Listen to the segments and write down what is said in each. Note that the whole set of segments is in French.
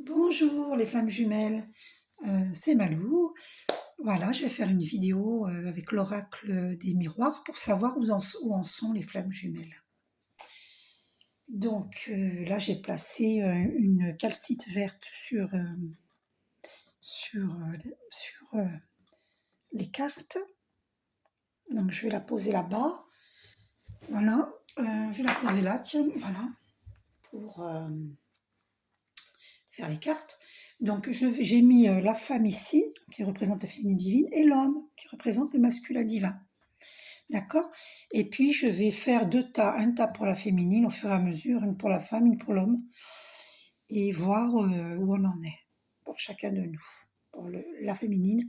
Bonjour les flammes jumelles, c'est Malou. Voilà, je vais faire une vidéo avec l'oracle des miroirs pour savoir où en sont les flammes jumelles. Donc là, j'ai placé une calcite verte sur les cartes. Donc je vais la poser là-bas. Voilà, je vais la poser là, tiens, voilà, pour faire les cartes. Donc j'ai mis la femme ici, qui représente la féminine divine, et l'homme, qui représente le masculin divin. D'accord. Et puis je vais faire deux tas, un tas pour la féminine au fur et à mesure, une pour la femme, une pour l'homme, et voir où on en est, pour chacun de nous, pour la féminine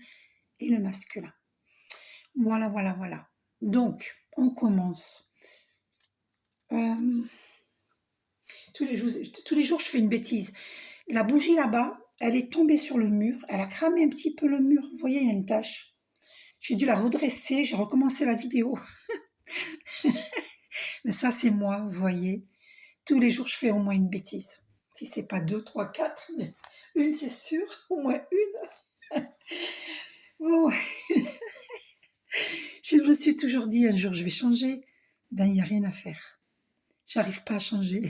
et le masculin. Voilà, voilà, voilà. Donc, on commence. Euh, tous les jours, je fais une bêtise. La bougie là-bas, elle est tombée sur le mur, elle a cramé un petit peu le mur. Vous voyez, il y a une tache. J'ai dû la redresser, j'ai recommencé la vidéo. Mais ça, c'est moi, vous voyez. Tous les jours, je fais au moins une bêtise. Si c'est pas deux, trois, quatre, mais une, c'est sûr, au moins une. Oh, je me suis toujours dit, un jour, je vais changer. Ben, il n'y a rien à faire. J'arrive pas à changer.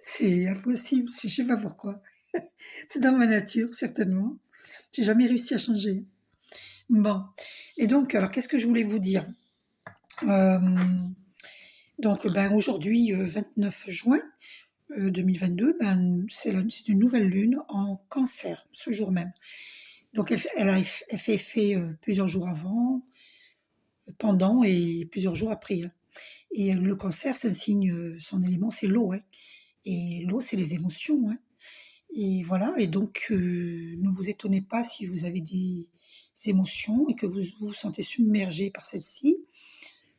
C'est impossible, je sais pas pourquoi. C'est dans ma nature, certainement. J'ai jamais réussi à changer. Bon. Et donc, alors, qu'est-ce que je voulais vous dire? Euh, donc, ben, aujourd'hui, 29 juin 2022, ben, c'est une nouvelle lune en cancer, ce jour même. Donc, elle fait effet plusieurs jours avant, pendant et plusieurs jours après, hein. Et le cancer, c'est un signe, son élément, c'est l'eau, hein. Et l'eau, c'est les émotions, hein. Et voilà, et donc ne vous étonnez pas si vous avez des émotions et que vous vous sentez submergé par celles-ci.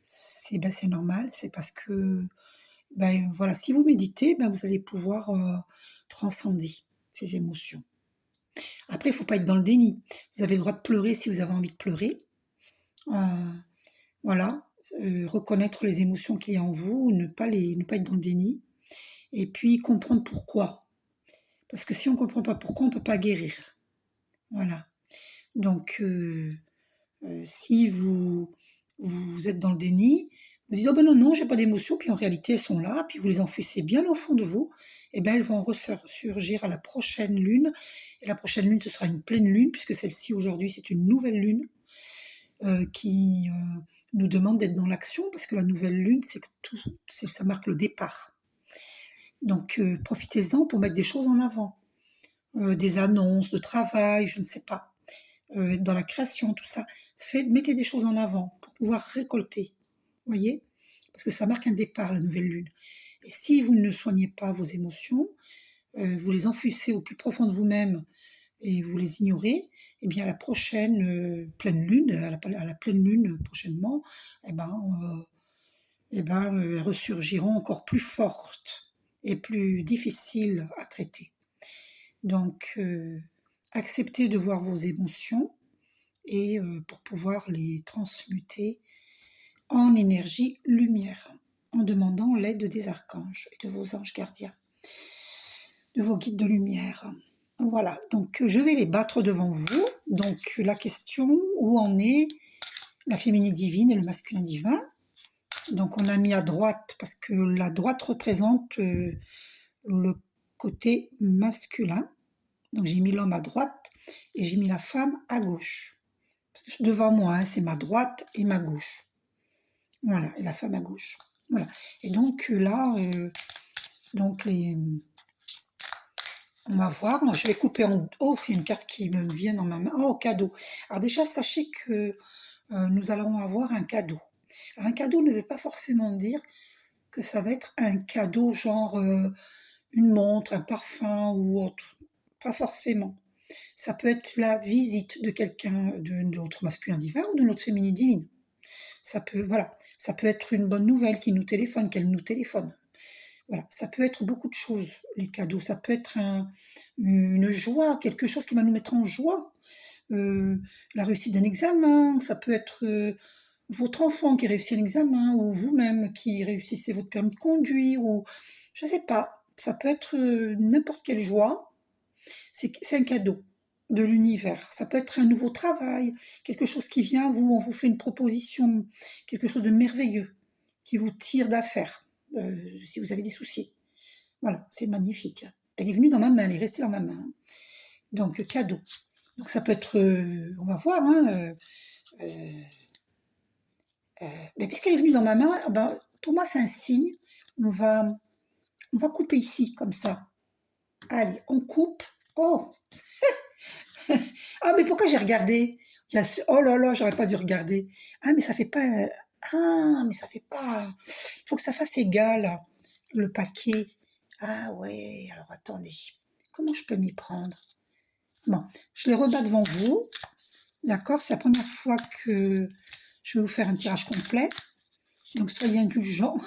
C'est normal, c'est parce que ben, voilà, si vous méditez, ben, vous allez pouvoir transcender ces émotions. Après, il ne faut pas être dans le déni. Vous avez le droit de pleurer si vous avez envie de pleurer. Euh, voilà, reconnaître les émotions qu'il y a en vous, ne pas être dans le déni. Et puis comprendre pourquoi. Parce que si on ne comprend pas pourquoi, on ne peut pas guérir. Voilà. Donc, si vous êtes dans le déni, vous dites: «Oh ben non, non, j'ai pas d'émotions», puis en réalité, elles sont là, puis vous les enfouissez bien au fond de vous, et ben elles vont ressurgir à la prochaine lune. Et la prochaine lune, ce sera une pleine lune, puisque celle-ci, aujourd'hui, c'est une nouvelle lune qui nous demande d'être dans l'action, parce que la nouvelle lune, ça marque le départ. Donc, profitez-en pour mettre des choses en avant, des annonces de travail, je ne sais pas. Dans la création, tout ça. Mettez des choses en avant pour pouvoir récolter. Voyez? Parce que ça marque un départ, la nouvelle lune. Et si vous ne soignez pas vos émotions, vous les enfouissez au plus profond de vous-même et vous les ignorez, eh bien à la prochaine pleine lune, à la pleine lune prochainement, eh ben, elles ressurgiront encore plus fortes et plus difficiles à traiter. Donc, acceptez de voir vos émotions et pour pouvoir les transmuter en énergie lumière, en demandant l'aide des archanges et de vos anges gardiens, de vos guides de lumière. Voilà, donc je vais les battre devant vous. Donc la question, où en est la féminine divine et le masculin divin? Donc on a mis à droite, parce que la droite représente le côté masculin. Donc j'ai mis l'homme à droite et j'ai mis la femme à gauche. Devant moi, hein, c'est ma droite et ma gauche. Voilà, et la femme à gauche. Voilà. Et donc là, on va voir. Je vais couper en. Oh, il y a une carte qui me vient dans ma main. Oh, cadeau. Alors déjà, sachez que nous allons avoir un cadeau. Alors, un cadeau ne veut pas forcément dire que ça va être un cadeau genre une montre, un parfum ou autre. Pas forcément. Ça peut être la visite de quelqu'un, de notre masculin divin ou de notre féminine divine. Voilà, ça peut être une bonne nouvelle qui nous téléphone, qu'elle nous téléphone. Voilà, ça peut être beaucoup de choses, les cadeaux. Ça peut être une joie, quelque chose qui va nous mettre en joie. La réussite d'un examen, ça peut être votre enfant qui réussit un examen, ou vous-même qui réussissez votre permis de conduire, ou je ne sais pas. Ça peut être n'importe quelle joie C'est un cadeau de l'univers. Ça peut être un nouveau travail, quelque chose qui vient à vous, on vous fait une proposition, quelque chose de merveilleux qui vous tire d'affaire, si vous avez des soucis. Voilà, c'est magnifique. Elle est venue dans ma main, elle est restée dans ma main. Donc, cadeau. Donc, ça peut être, on va voir, hein, mais puisqu'elle est venue dans ma main, ben, pour moi, c'est un signe. On va, on va couper ici, comme ça. Allez, on coupe. Oh, ah, mais pourquoi j'ai regardé? Oh là là, j'aurais pas dû regarder. Ah, mais ça fait pas. Ah, mais ça fait pas. Il faut que ça fasse égal, le paquet. Ah ouais, alors attendez. Comment je peux m'y prendre? Bon, je les rebats devant vous. D'accord? C'est la première fois que je vais vous faire un tirage complet. Donc soyez indulgents.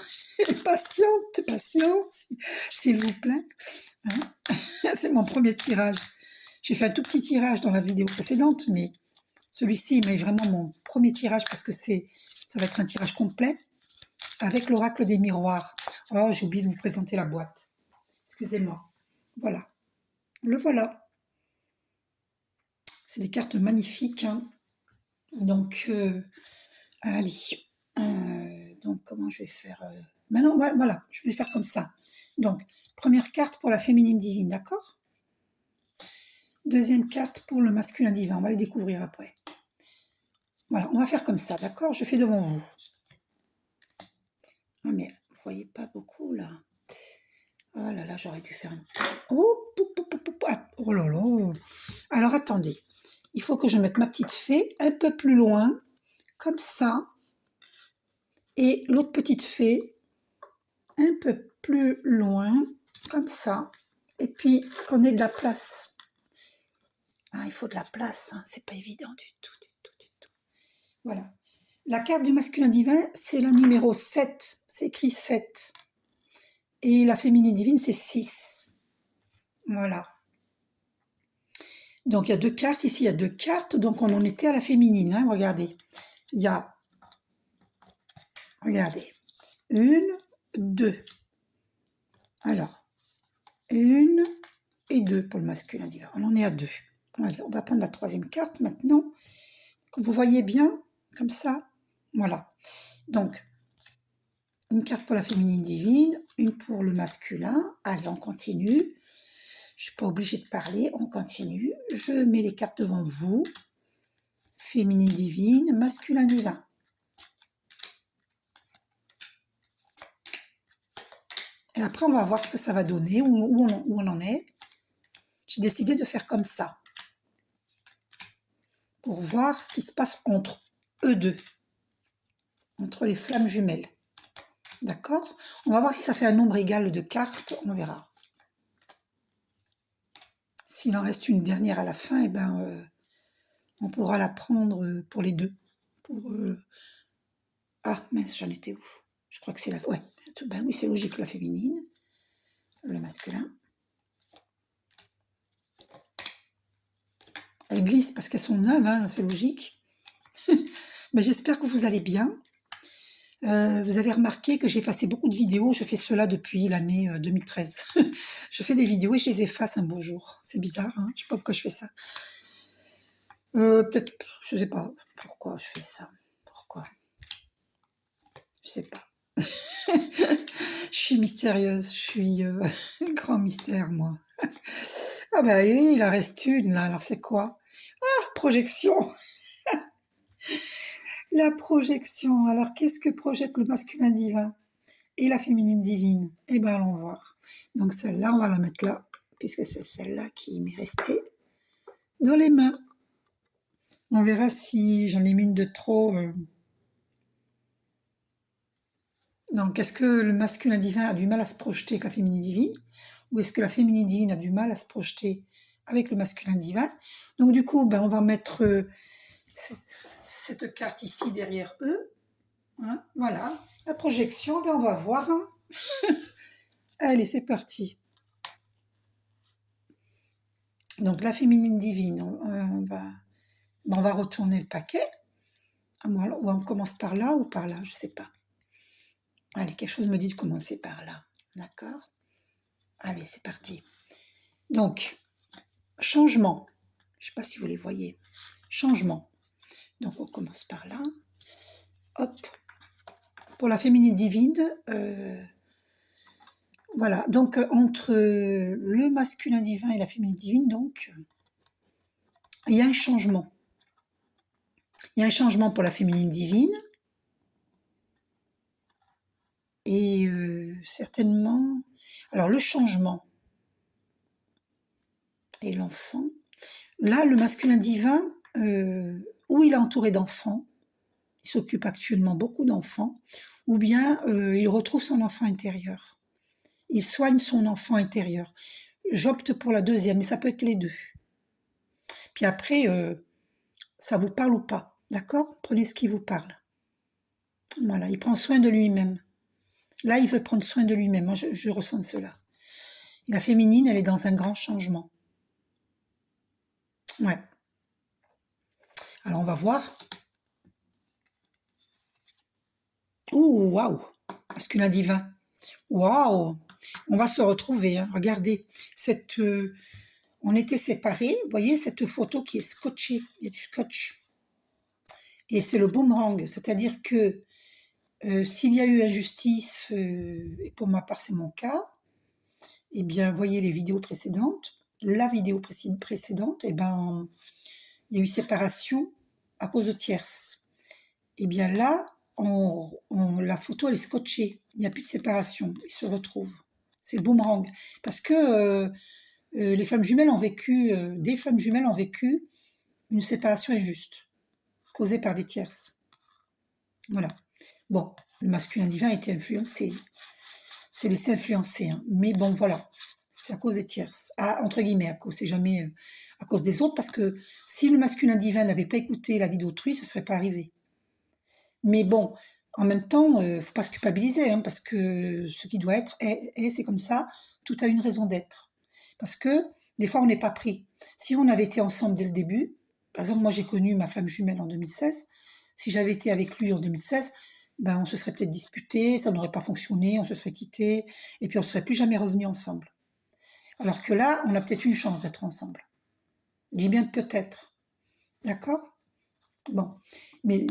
Patiente, s'il vous plaît. Hein. C'est mon premier tirage. J'ai fait un tout petit tirage dans la vidéo précédente, mais celui-ci est vraiment mon premier tirage parce que ça va être un tirage complet avec l'oracle des miroirs. Oh, j'ai oublié de vous présenter la boîte. Excusez-moi. Voilà. Le voilà. C'est des cartes magnifiques. Hein. Donc, allez. Donc, comment je vais faire Maintenant, voilà, je vais faire comme ça. Donc, première carte pour la féminine divine, d'accord? Deuxième carte pour le masculin divin. On va les découvrir après. Voilà, on va faire comme ça, d'accord? Je fais devant vous. Ah, mais vous voyez pas beaucoup, là. Oh là là, j'aurais dû faire un... Oh, oh là là. Alors, attendez. Il faut que je mette ma petite fée un peu plus loin, comme ça. Et l'autre petite fée un peu plus loin, comme ça. Et puis, qu'on ait de la place. Ah, il faut de la place, hein. C'est pas évident du tout. Voilà. La carte du masculin divin, c'est la numéro 7. C'est écrit 7. Et la féminine divine, c'est 6. Voilà. Donc, il y a deux cartes. Ici, il y a deux cartes. Donc, on en était à la féminine. Hein. Regardez. Il y a... Regardez. 1, 2. Alors, 1 et 2 pour le masculin divin. On en est à 2. Allez, on va prendre la troisième carte maintenant. Vous voyez bien, comme ça. Voilà. Donc, une carte pour la féminine divine, une pour le masculin. Allez, on continue. Je ne suis pas obligée de parler, on continue. Je mets les cartes devant vous. Féminine divine, masculin divin. Et après, on va voir ce que ça va donner, où on en est. J'ai décidé de faire comme ça. Pour voir ce qui se passe entre eux deux. Entre les flammes jumelles. D'accord? On va voir si ça fait un nombre égal de cartes, on verra. S'il en reste une dernière à la fin, eh ben, on pourra la prendre pour les deux. Ah, mince, j'en étais où? Je crois que c'est la... Ouais, ben oui, c'est logique, la féminine, le masculin. Elles glissent parce qu'elles sont neuves, hein, c'est logique. Mais j'espère que vous allez bien. Vous avez remarqué que j'ai effacé beaucoup de vidéos. Je fais cela depuis l'année 2013. Je fais des vidéos et je les efface un beau jour. C'est bizarre, hein, je sais pas pourquoi je fais ça. Peut-être, je sais pas pourquoi je fais ça. Pourquoi? Je sais pas. Je suis mystérieuse, je suis grand mystère, moi. Ah bah oui, il en reste une, là. Alors c'est quoi? Ah, projection. La projection. Alors qu'est-ce que projette le masculin divin et la féminine divine? Eh ben allons voir. Donc celle-là, on va la mettre là, puisque c'est celle-là qui m'est restée dans les mains. On verra si j'en ai mis une de trop. Donc, est-ce que le masculin divin a du mal à se projeter avec la féminine divine? Ou est-ce que la féminine divine a du mal à se projeter avec le masculin divin? Donc, du coup, ben, on va mettre cette carte ici derrière eux. Hein, voilà, la projection, ben, on va voir. Hein. Allez, c'est parti. Donc, la féminine divine, on va retourner le paquet. Ou on commence par là ou par là, je ne sais pas. Allez, quelque chose me dit de commencer par là. D'accord? Allez, c'est parti. Donc, changement. Je ne sais pas si vous les voyez. Changement. Donc on commence par là. Hop. Pour la féminine divine, voilà. Donc entre le masculin divin et la féminine divine, donc il y a un changement. Il y a un changement pour la féminine divine. Et certainement... Alors le changement et l'enfant. Là, le masculin divin, où il est entouré d'enfants, il s'occupe actuellement beaucoup d'enfants, ou bien il retrouve son enfant intérieur. Il soigne son enfant intérieur. J'opte pour la deuxième, mais ça peut être les deux. Puis après, ça vous parle ou pas, d'accord? Prenez ce qui vous parle. Voilà, il prend soin de lui-même. Là, il veut prendre soin de lui-même. Moi, je ressens cela. Et la féminine, elle est dans un grand changement. Ouais. Alors, on va voir. Ouh, waouh! Masculin divin. Waouh! On va se retrouver, hein. Regardez, on était séparés. Vous voyez cette photo qui est scotchée. Il y a du scotch. Et c'est le boomerang. C'est-à-dire que s'il y a eu injustice, et pour ma part c'est mon cas, eh bien, voyez les vidéos précédentes. La vidéo précédente, eh ben, il y a eu séparation à cause de tierces. Eh bien là, la photo, elle est scotchée. Il n'y a plus de séparation. Ils se retrouvent. C'est le boomerang. Parce que les femmes jumelles ont vécu, des femmes jumelles ont vécu une séparation injuste, causée par des tierces. Voilà. Bon, le masculin divin a été influencé. C'est laissé influencer. Hein. Mais bon, voilà. C'est à cause des tierces. Ah, entre guillemets, à cause. C'est jamais à cause des autres, parce que si le masculin divin n'avait pas écouté la vie d'autrui, ce ne serait pas arrivé. Mais bon, en même temps, faut pas se culpabiliser, hein, parce que ce qui doit être est, c'est comme ça, tout a une raison d'être. Parce que des fois, on n'est pas pris. Si on avait été ensemble dès le début, par exemple, moi j'ai connu ma flamme jumelle en 2016, si j'avais été avec lui en 2016, ben, on se serait peut-être disputé, ça n'aurait pas fonctionné, on se serait quitté, et puis on ne serait plus jamais revenus ensemble. Alors que là, on a peut-être une chance d'être ensemble. Je dis bien peut-être. D'accord? Bon, mais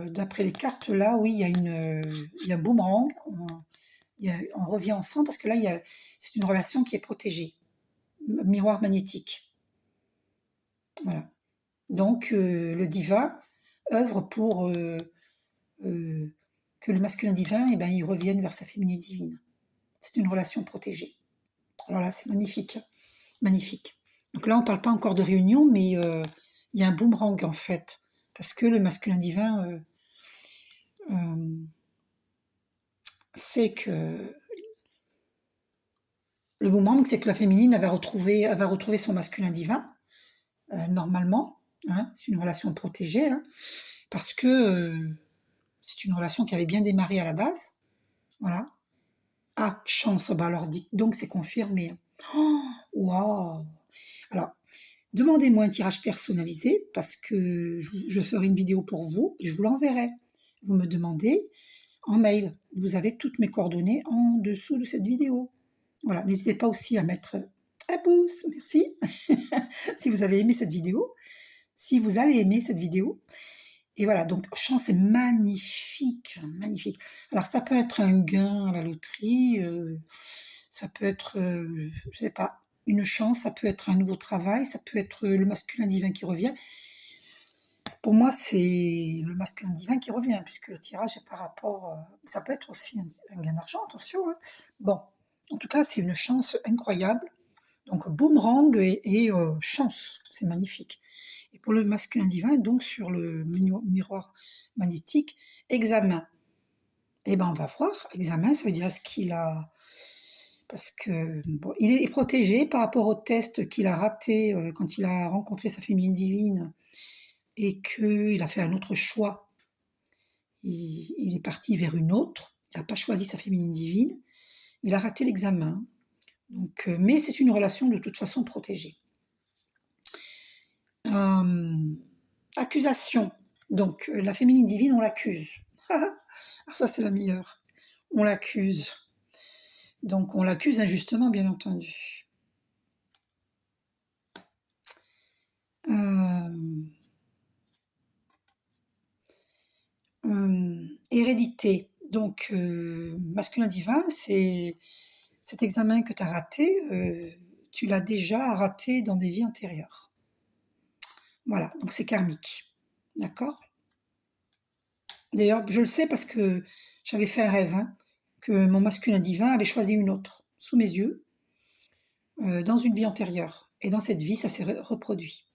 d'après les cartes, là, oui, il y a un boomerang. On revient ensemble parce que là, c'est une relation qui est protégée. Miroir magnétique. Voilà. Donc, le divin œuvre pour que le masculin divin, eh ben, il revienne vers sa féminine divine. C'est une relation protégée. Voilà, c'est magnifique. Magnifique. Donc là, on ne parle pas encore de réunion, mais il y a un boomerang en fait. Parce que le masculin divin sait que le boomerang, c'est que la féminine, elle va retrouver son masculin divin, normalement. Hein, c'est une relation protégée, hein, parce que c'est une relation qui avait bien démarré à la base. Voilà. Ah, chance, bah alors donc c'est confirmé. Oh, waouh! Alors, demandez-moi un tirage personnalisé parce que je ferai une vidéo pour vous et je vous l'enverrai. Vous me demandez en mail. Vous avez toutes mes coordonnées en dessous de cette vidéo. Voilà, n'hésitez pas aussi à mettre un pouce, merci, si vous avez aimé cette vidéo, si vous allez aimer cette vidéo. Et voilà, donc chance est magnifique, magnifique. Alors ça peut être un gain à la loterie, ça peut être, je sais pas, une chance, ça peut être un nouveau travail, ça peut être le masculin divin qui revient. Pour moi, c'est le masculin divin qui revient, puisque le tirage est par rapport... ça peut être aussi un gain d'argent, attention. Hein. Bon, en tout cas, c'est une chance incroyable. Donc, boomerang et chance, c'est magnifique. Et pour le masculin divin, donc sur le miroir magnétique, examen. Eh bien, on va voir. Examen, ça veut dire ce qu'il a... Parce que bon, il est protégé par rapport au test qu'il a raté quand il a rencontré sa féminine divine et qu'il a fait un autre choix. Il est parti vers une autre. Il n'a pas choisi sa féminine divine. Il a raté l'examen. Donc, mais c'est une relation de toute façon protégée. Accusation. Donc, la féminine divine, on l'accuse. Alors ça, c'est la meilleure. On l'accuse. Donc, on l'accuse injustement, bien entendu. Hérédité. Donc, masculin divin, c'est cet examen que tu as raté, tu l'as déjà raté dans des vies antérieures. Voilà, donc c'est karmique. D'accord? D'ailleurs, je le sais parce que j'avais fait un rêve, hein, que mon masculin divin avait choisi une autre, sous mes yeux, dans une vie antérieure. Et dans cette vie, ça s'est reproduit.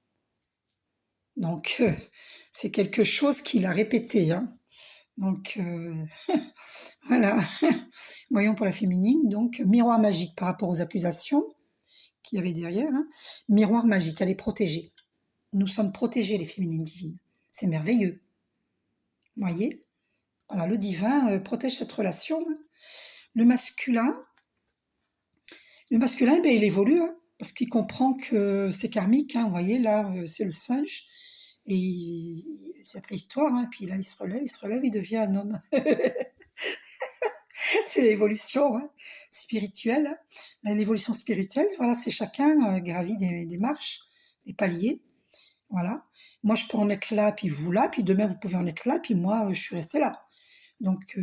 Donc, c'est quelque chose qu'il a répété, hein. Donc, voilà. Voyons pour la féminine, donc, miroir magique par rapport aux accusations qu'il y avait derrière, hein. Miroir magique, elle est protégée. Nous sommes protégés, les féminines divines. C'est merveilleux. Vous voyez? Voilà, le divin protège cette relation, hein. Le masculin, ben, il évolue, hein, parce qu'il comprend que c'est karmique, hein. Vous voyez, là, c'est le singe, et c'est la préhistoire, hein, puis là, il se relève, il devient un homme. C'est l'évolution, hein, spirituelle, hein. L'évolution spirituelle, voilà, c'est chacun gravit des marches, des paliers, voilà. Moi, je peux en être là, puis vous là, puis demain, vous pouvez en être là, puis moi, je suis restée là. Donc,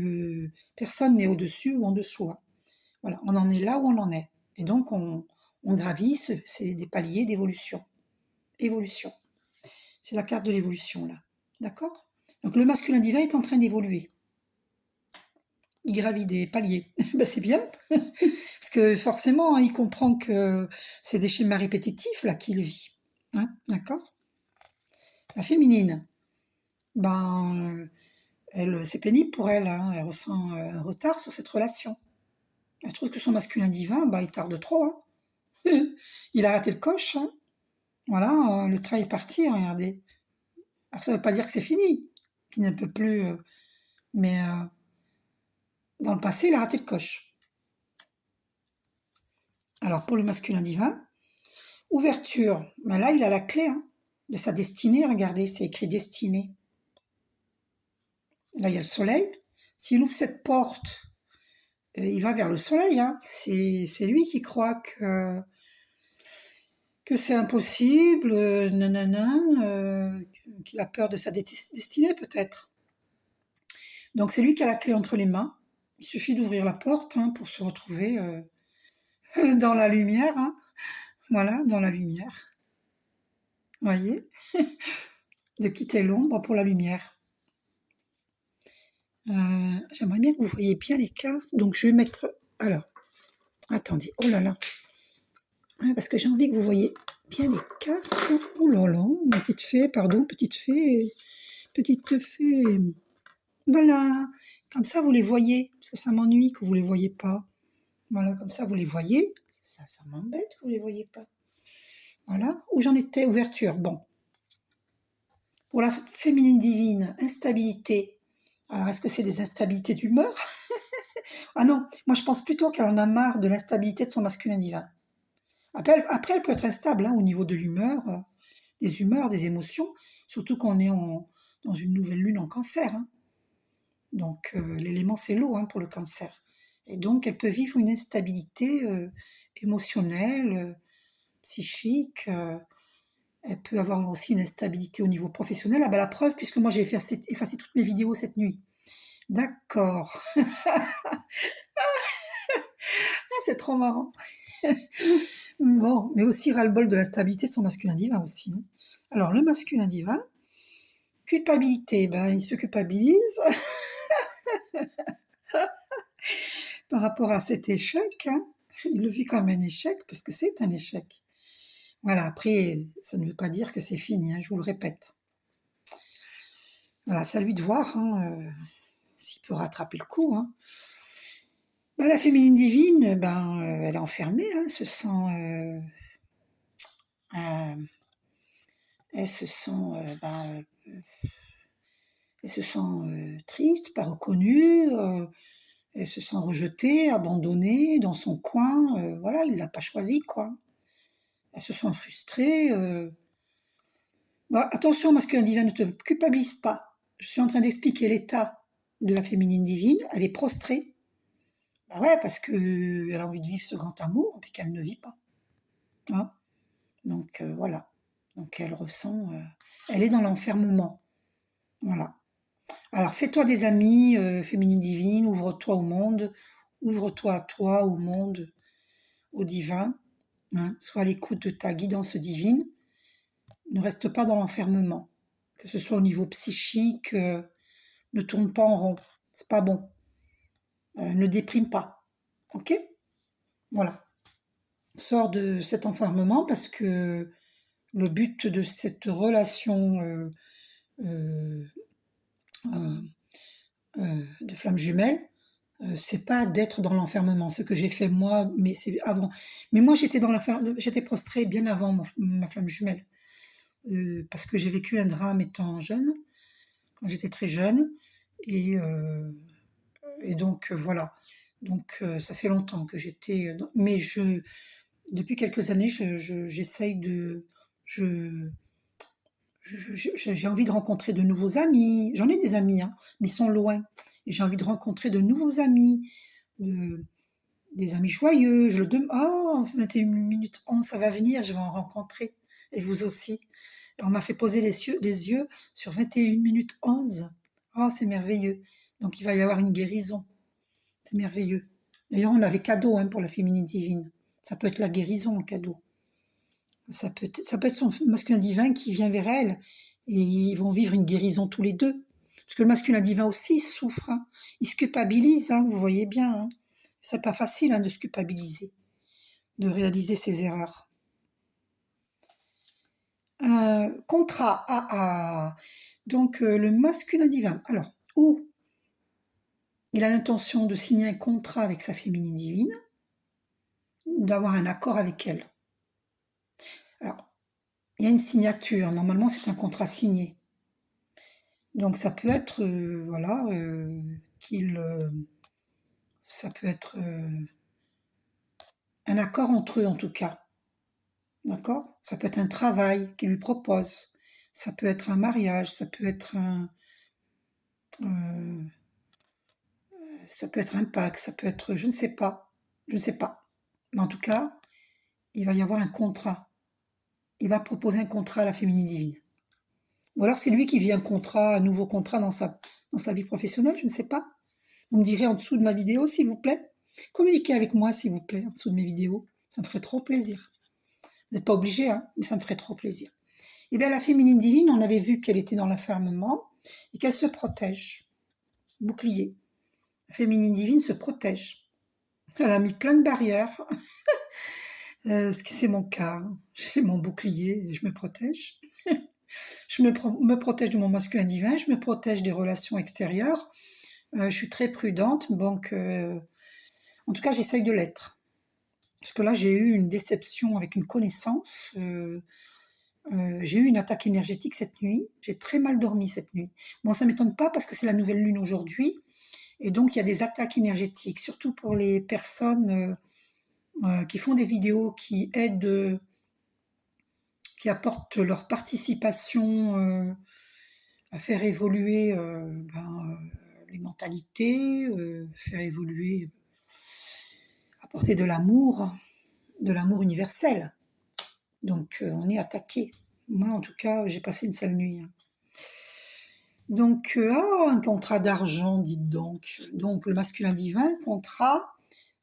personne n'est au-dessus ou en dessous, hein. Voilà, on en est là où on en est. Et donc, on gravit, c'est des paliers d'évolution. Évolution. C'est la carte de l'évolution, là. D'accord? Donc, le masculin divin est en train d'évoluer. Il gravit des paliers. Ben, c'est bien. Parce que forcément, hein, il comprend que c'est des schémas répétitifs, là, qu'il vit. Hein, d'accord? La féminine, ben, c'est pénible pour elle, hein. Elle ressent un retard sur cette relation. Elle trouve que son masculin divin, bah, il tarde trop, hein. Il a raté le coche, hein. Voilà, le train est parti, regardez. Alors ça ne veut pas dire que c'est fini, qu'il ne peut plus, mais dans le passé, il a raté le coche. Alors pour le masculin divin, ouverture, ben là, il a la clé, hein, de sa destinée. Regardez, c'est écrit destinée. Là, il y a le soleil. S'il ouvre cette porte, il va vers le soleil, hein. C'est lui qui croit que c'est impossible, nanana, qu'il a peur de sa destinée peut-être. Donc c'est lui qui a la clé entre les mains. Il suffit d'ouvrir la porte, hein, pour se retrouver dans la lumière, hein. Voilà, dans la lumière. Vous voyez? De quitter l'ombre pour la lumière. J'aimerais bien que vous voyez bien les cartes. Donc je vais mettre... Alors, attendez. Oh là là. Ouais, parce que j'ai envie que vous voyez bien les cartes. Oh là là, ma petite fée, pardon, petite fée. Petite fée. Voilà. Comme ça, vous les voyez. Parce que ça m'ennuie que vous les voyez pas. Voilà, comme ça, vous les voyez. Ça m'embête que vous les voyez pas. Voilà. Où j'en étais? Ouverture. Bon. Pour la féminine divine, instabilité. Alors, est-ce que c'est des instabilités d'humeur? Ah non, moi je pense plutôt qu'elle en a marre de l'instabilité de son masculin divin. Après elle peut être instable, hein, au niveau de l'humeur, des humeurs, des émotions, surtout quand on est dans une nouvelle lune en cancer, hein. Donc l'élément c'est l'eau, hein, pour le cancer. Et donc elle peut vivre une instabilité émotionnelle, psychique. Elle peut avoir aussi une instabilité au niveau professionnel. Ah ben la preuve, puisque moi j'ai effacé toutes mes vidéos cette nuit. D'accord. Ah, c'est trop marrant. Bon, mais aussi ras-le-bol de l'instabilité de son masculin divin aussi, hein. Alors, le masculin divin, culpabilité, ben, il se culpabilise par rapport à cet échec, hein. Il le vit comme un échec, parce que c'est un échec. Voilà, après, ça ne veut pas dire que c'est fini, hein, je vous le répète. Voilà, c'est à lui de voir, hein, s'il peut rattraper le coup, hein. Ben, la féminine divine, ben, elle est enfermée, hein, euh, elle se sent, ben, elle se sent triste, pas reconnue, elle se sent rejetée, abandonnée dans son coin. Voilà, il l'a pas choisie, quoi. Elle se sent frustrée. Bah, attention, masculin divin, ne te culpabilise pas. Je suis en train d'expliquer l'état de la féminine divine. Elle est prostrée. Bah ouais, parce qu'elle a envie de vivre ce grand amour, puis qu'elle ne vit pas, hein. Donc voilà. Donc elle ressent... elle est dans l'enfermement. Voilà. Alors, fais-toi des amis, féminine divine, ouvre-toi au monde, ouvre-toi à toi, au monde, au divin, hein, sois à l'écoute de ta guidance divine, ne reste pas dans l'enfermement, que ce soit au niveau psychique, ne tourne pas en rond, c'est pas bon, ne déprime pas, ok? Voilà, sors de cet enfermement parce que le but de cette relation euh, euh, de flamme jumelle, c'est pas d'être dans l'enfermement. Ce que j'ai fait moi, mais c'est avant. Mais moi, j'étais dans l'enfermement, j'étais prostrée bien avant ma flamme jumelle, parce que j'ai vécu un drame étant jeune, quand j'étais très jeune, et, euh, et donc voilà. Donc ça fait longtemps que j'étais, mais depuis quelques années, j'essaye de, je, j'ai envie de rencontrer de nouveaux amis. J'en ai des amis, hein, mais ils sont loin. Et j'ai envie de rencontrer de nouveaux amis, de- des amis joyeux. Je le demande. Oh, 21 minutes 11, ça va venir, je vais en rencontrer. Et vous aussi. Et on m'a fait poser les yeux sur 21 minutes 11. Oh, c'est merveilleux. Donc il va y avoir une guérison. C'est merveilleux. D'ailleurs, on avait cadeau, hein, pour la féminine divine. Ça peut être la guérison, le cadeau. Ça peut être son masculin divin qui vient vers elle et ils vont vivre une guérison tous les deux. Parce que le masculin divin aussi souffre, hein. Il se culpabilise, hein, vous voyez bien, hein. C'est pas facile, hein, de se culpabiliser, de réaliser ses erreurs. Contrat donc le masculin divin. Alors, ou il a l'intention de signer un contrat avec sa féminine divine, ou d'avoir un accord avec elle. Alors, il y a une signature. Normalement, c'est un contrat signé. Donc ça peut être, voilà, ça peut être un accord entre eux en tout cas, d'accord? Ça peut être un travail qu'il lui propose, ça peut être un mariage, euh, ça peut être un pacte, ça peut être, je ne sais pas. Mais en tout cas, il va y avoir un contrat. Il va proposer un contrat à la féminine divine. Ou alors c'est lui qui vit un nouveau contrat dans sa vie professionnelle, je ne sais pas. Vous me direz en dessous de ma vidéo, s'il vous plaît. Communiquez avec moi, s'il vous plaît, en dessous de mes vidéos. Ça me ferait trop plaisir. Vous n'êtes pas obligé, hein, mais ça me ferait trop plaisir. Eh bien, la féminine divine, on avait vu qu'elle était dans l'enfermement et qu'elle se protège. Bouclier. La féminine divine se protège. Elle a mis plein de barrières. C'est mon cas. J'ai mon bouclier et je me protège. Je me protège de mon masculin divin, je me protège des relations extérieures. Je suis très prudente, donc en tout cas, j'essaye de l'être. Parce que là, j'ai eu une déception avec une connaissance. J'ai eu une attaque énergétique cette nuit. J'ai très mal dormi cette nuit. Bon, ça ne m'étonne pas parce que c'est la nouvelle lune aujourd'hui. Et donc, il y a des attaques énergétiques, surtout pour les personnes qui font des vidéos, qui apportent leur participation à faire évoluer les mentalités, faire évoluer, apporter de l'amour universel. Donc, on est attaqué. Moi, en tout cas, j'ai passé une sale nuit, hein. Donc, un contrat d'argent, dites donc. Donc, le masculin divin, contrat,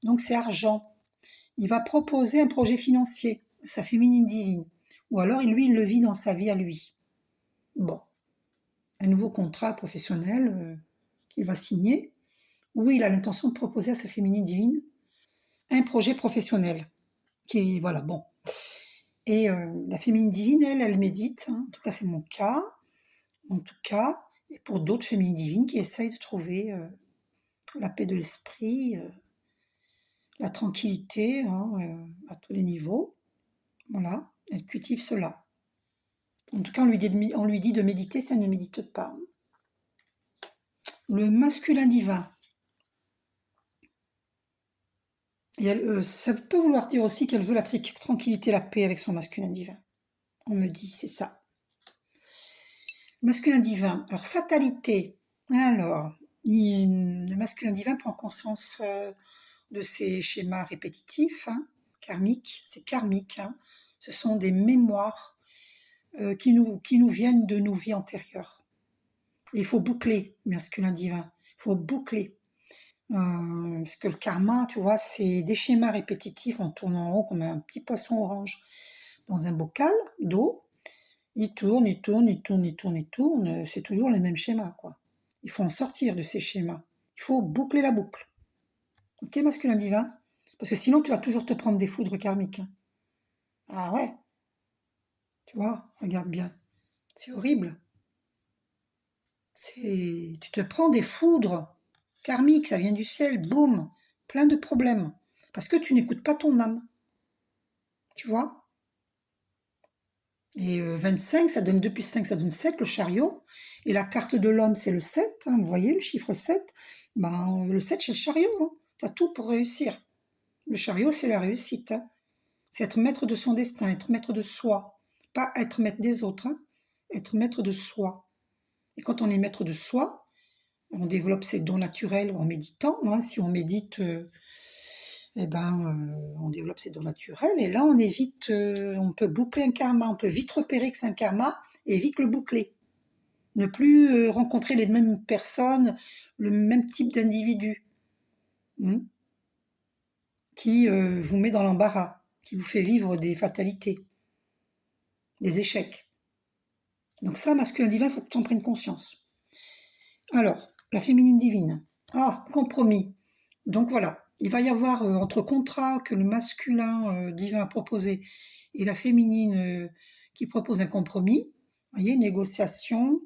donc c'est argent. Il va proposer un projet financier, sa féminine divine. Ou alors, lui, il le vit dans sa vie à lui. Bon, un nouveau contrat professionnel qu'il va signer. Oui, il a l'intention de proposer à sa féminine divine un projet professionnel. Voilà, bon. Et la féminine divine, elle médite, hein. En tout cas, c'est mon cas. En tout cas, et pour d'autres féminines divines qui essayent de trouver la paix de l'esprit, la tranquillité, hein, à tous les niveaux. Voilà, elle cultive cela. En tout cas, on lui dit de méditer, ça ne médite pas. Le masculin divin. Ça peut vouloir dire aussi qu'elle veut la tranquillité, la paix avec son masculin divin. On me dit, c'est ça. Masculin divin. Alors, fatalité. Alors, le masculin divin prend conscience de ces schémas répétitifs, hein, karmiques. C'est karmique, hein. Ce sont des mémoires qui nous viennent de nos vies antérieures. Et il faut boucler, masculin divin. Il faut boucler. Parce que le karma, tu vois, c'est des schémas répétitifs en tournant en haut comme un petit poisson orange dans un bocal d'eau. Il tourne, il tourne, il tourne, il tourne, il tourne. C'est toujours les mêmes schémas, quoi. Il faut en sortir de ces schémas. Il faut boucler la boucle. Ok, masculin divin? Parce que sinon, tu vas toujours te prendre des foudres karmiques, hein. Ah ouais, tu vois, regarde bien. C'est horrible. Tu te prends des foudres karmiques, ça vient du ciel, boum, plein de problèmes. Parce que tu n'écoutes pas ton âme, tu vois. Et 25, ça donne 2 plus 5, ça donne 7, le chariot. Et la carte de l'homme, c'est le 7, hein, vous voyez, le chiffre 7. Ben, le 7, c'est le chariot, hein. Tu as tout pour réussir. Le chariot, c'est la réussite, hein. C'est être maître de son destin, être maître de soi. Pas être maître des autres, hein. Être maître de soi. Et quand on est maître de soi, on développe ses dons naturels en méditant, hein. Si on médite, eh ben, on développe ses dons naturels. Et là, on peut boucler un karma. On peut vite repérer que c'est un karma et vite le boucler. Ne plus rencontrer les mêmes personnes, le même type d'individu, hein, qui vous met dans l'embarras, qui vous fait vivre des fatalités, des échecs. Donc ça, masculin divin, il faut que tu en prennes conscience. Alors, la féminine divine. Ah, compromis. Donc voilà, il va y avoir entre contrat que le masculin divin a proposé et la féminine qui propose un compromis, vous voyez, négociation,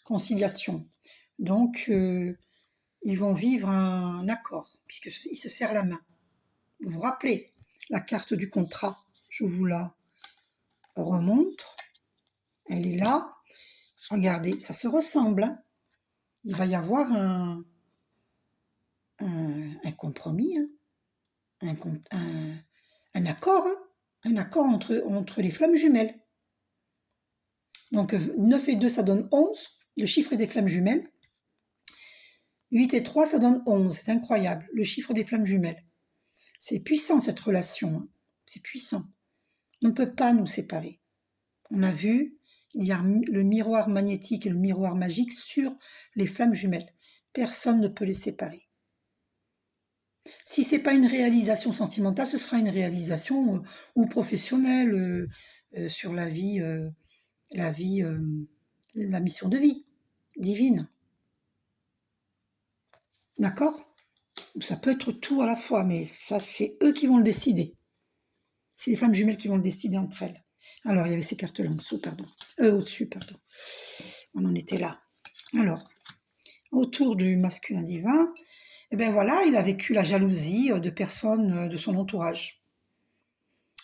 conciliation. Donc, ils vont vivre un accord, puisqu'ils se serrent la main. Vous vous rappelez la carte du contrat? Je vous la remontre. Elle est là. Regardez, ça se ressemble, hein. Il va y avoir un compromis, hein, un accord, hein, un accord entre les flammes jumelles. Donc 9 et 2, ça donne 11, le chiffre des flammes jumelles. 8 et 3, ça donne 11, c'est incroyable, le chiffre des flammes jumelles. C'est puissant cette relation, hein. C'est puissant. On ne peut pas nous séparer. On a vu, il y a le miroir magnétique et le miroir magique sur les flammes jumelles. Personne ne peut les séparer. Si c'est pas une réalisation sentimentale, ce sera une réalisation ou professionnelle sur la mission de vie divine. D'accord? Ça peut être tout à la fois, mais ça, c'est eux qui vont le décider. C'est les flammes jumelles qui vont le décider entre elles. Alors, il y avait ces cartes-là en dessous, pardon. Au-dessus, pardon. On en était là. Alors, autour du masculin divin, eh bien voilà, il a vécu la jalousie de personnes de son entourage.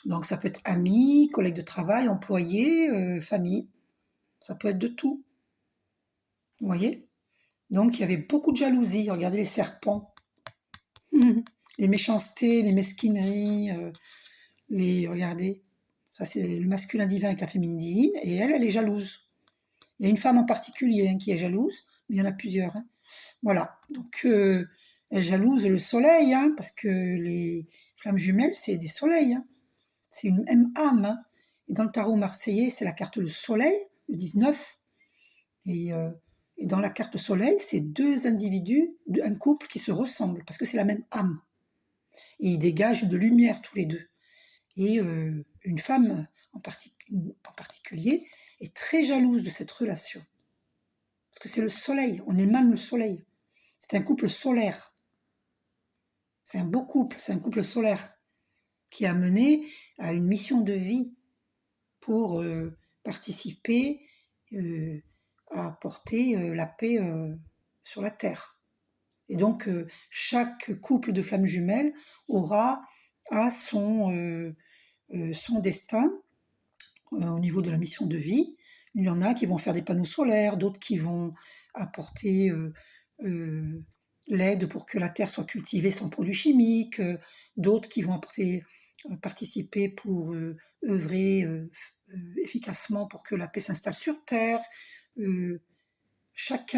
Donc, ça peut être amis, collègues de travail, employés, famille. Ça peut être de tout. Vous voyez? Donc, il y avait beaucoup de jalousie. Regardez les serpents. Les méchancetés, les mesquineries, regardez. Ça, c'est le masculin divin avec la féminine divine. Et elle est jalouse. Il y a une femme en particulier qui est jalouse, mais il y en a plusieurs, hein. Voilà. Donc, elle jalouse le soleil, hein, parce que les flammes jumelles, c'est des soleils, hein. C'est une même âme, hein. Et dans le tarot marseillais, c'est la carte le soleil, le 19. Et dans la carte soleil, c'est deux individus, un couple qui se ressemblent, parce que c'est la même âme. Et ils dégagent de lumière tous les deux. Et une femme en particulier est très jalouse de cette relation. Parce que c'est le soleil, on émane le soleil. C'est un couple solaire. C'est un beau couple, c'est un couple solaire qui a mené à une mission de vie pour participer à apporter la paix sur la Terre. Et donc, chaque couple de flammes jumelles aura à son destin au niveau de la mission de vie. Il y en a qui vont faire des panneaux solaires, d'autres qui vont apporter l'aide pour que la terre soit cultivée sans produits chimiques, d'autres qui vont participer pour œuvrer efficacement pour que la paix s'installe sur Terre. Chaque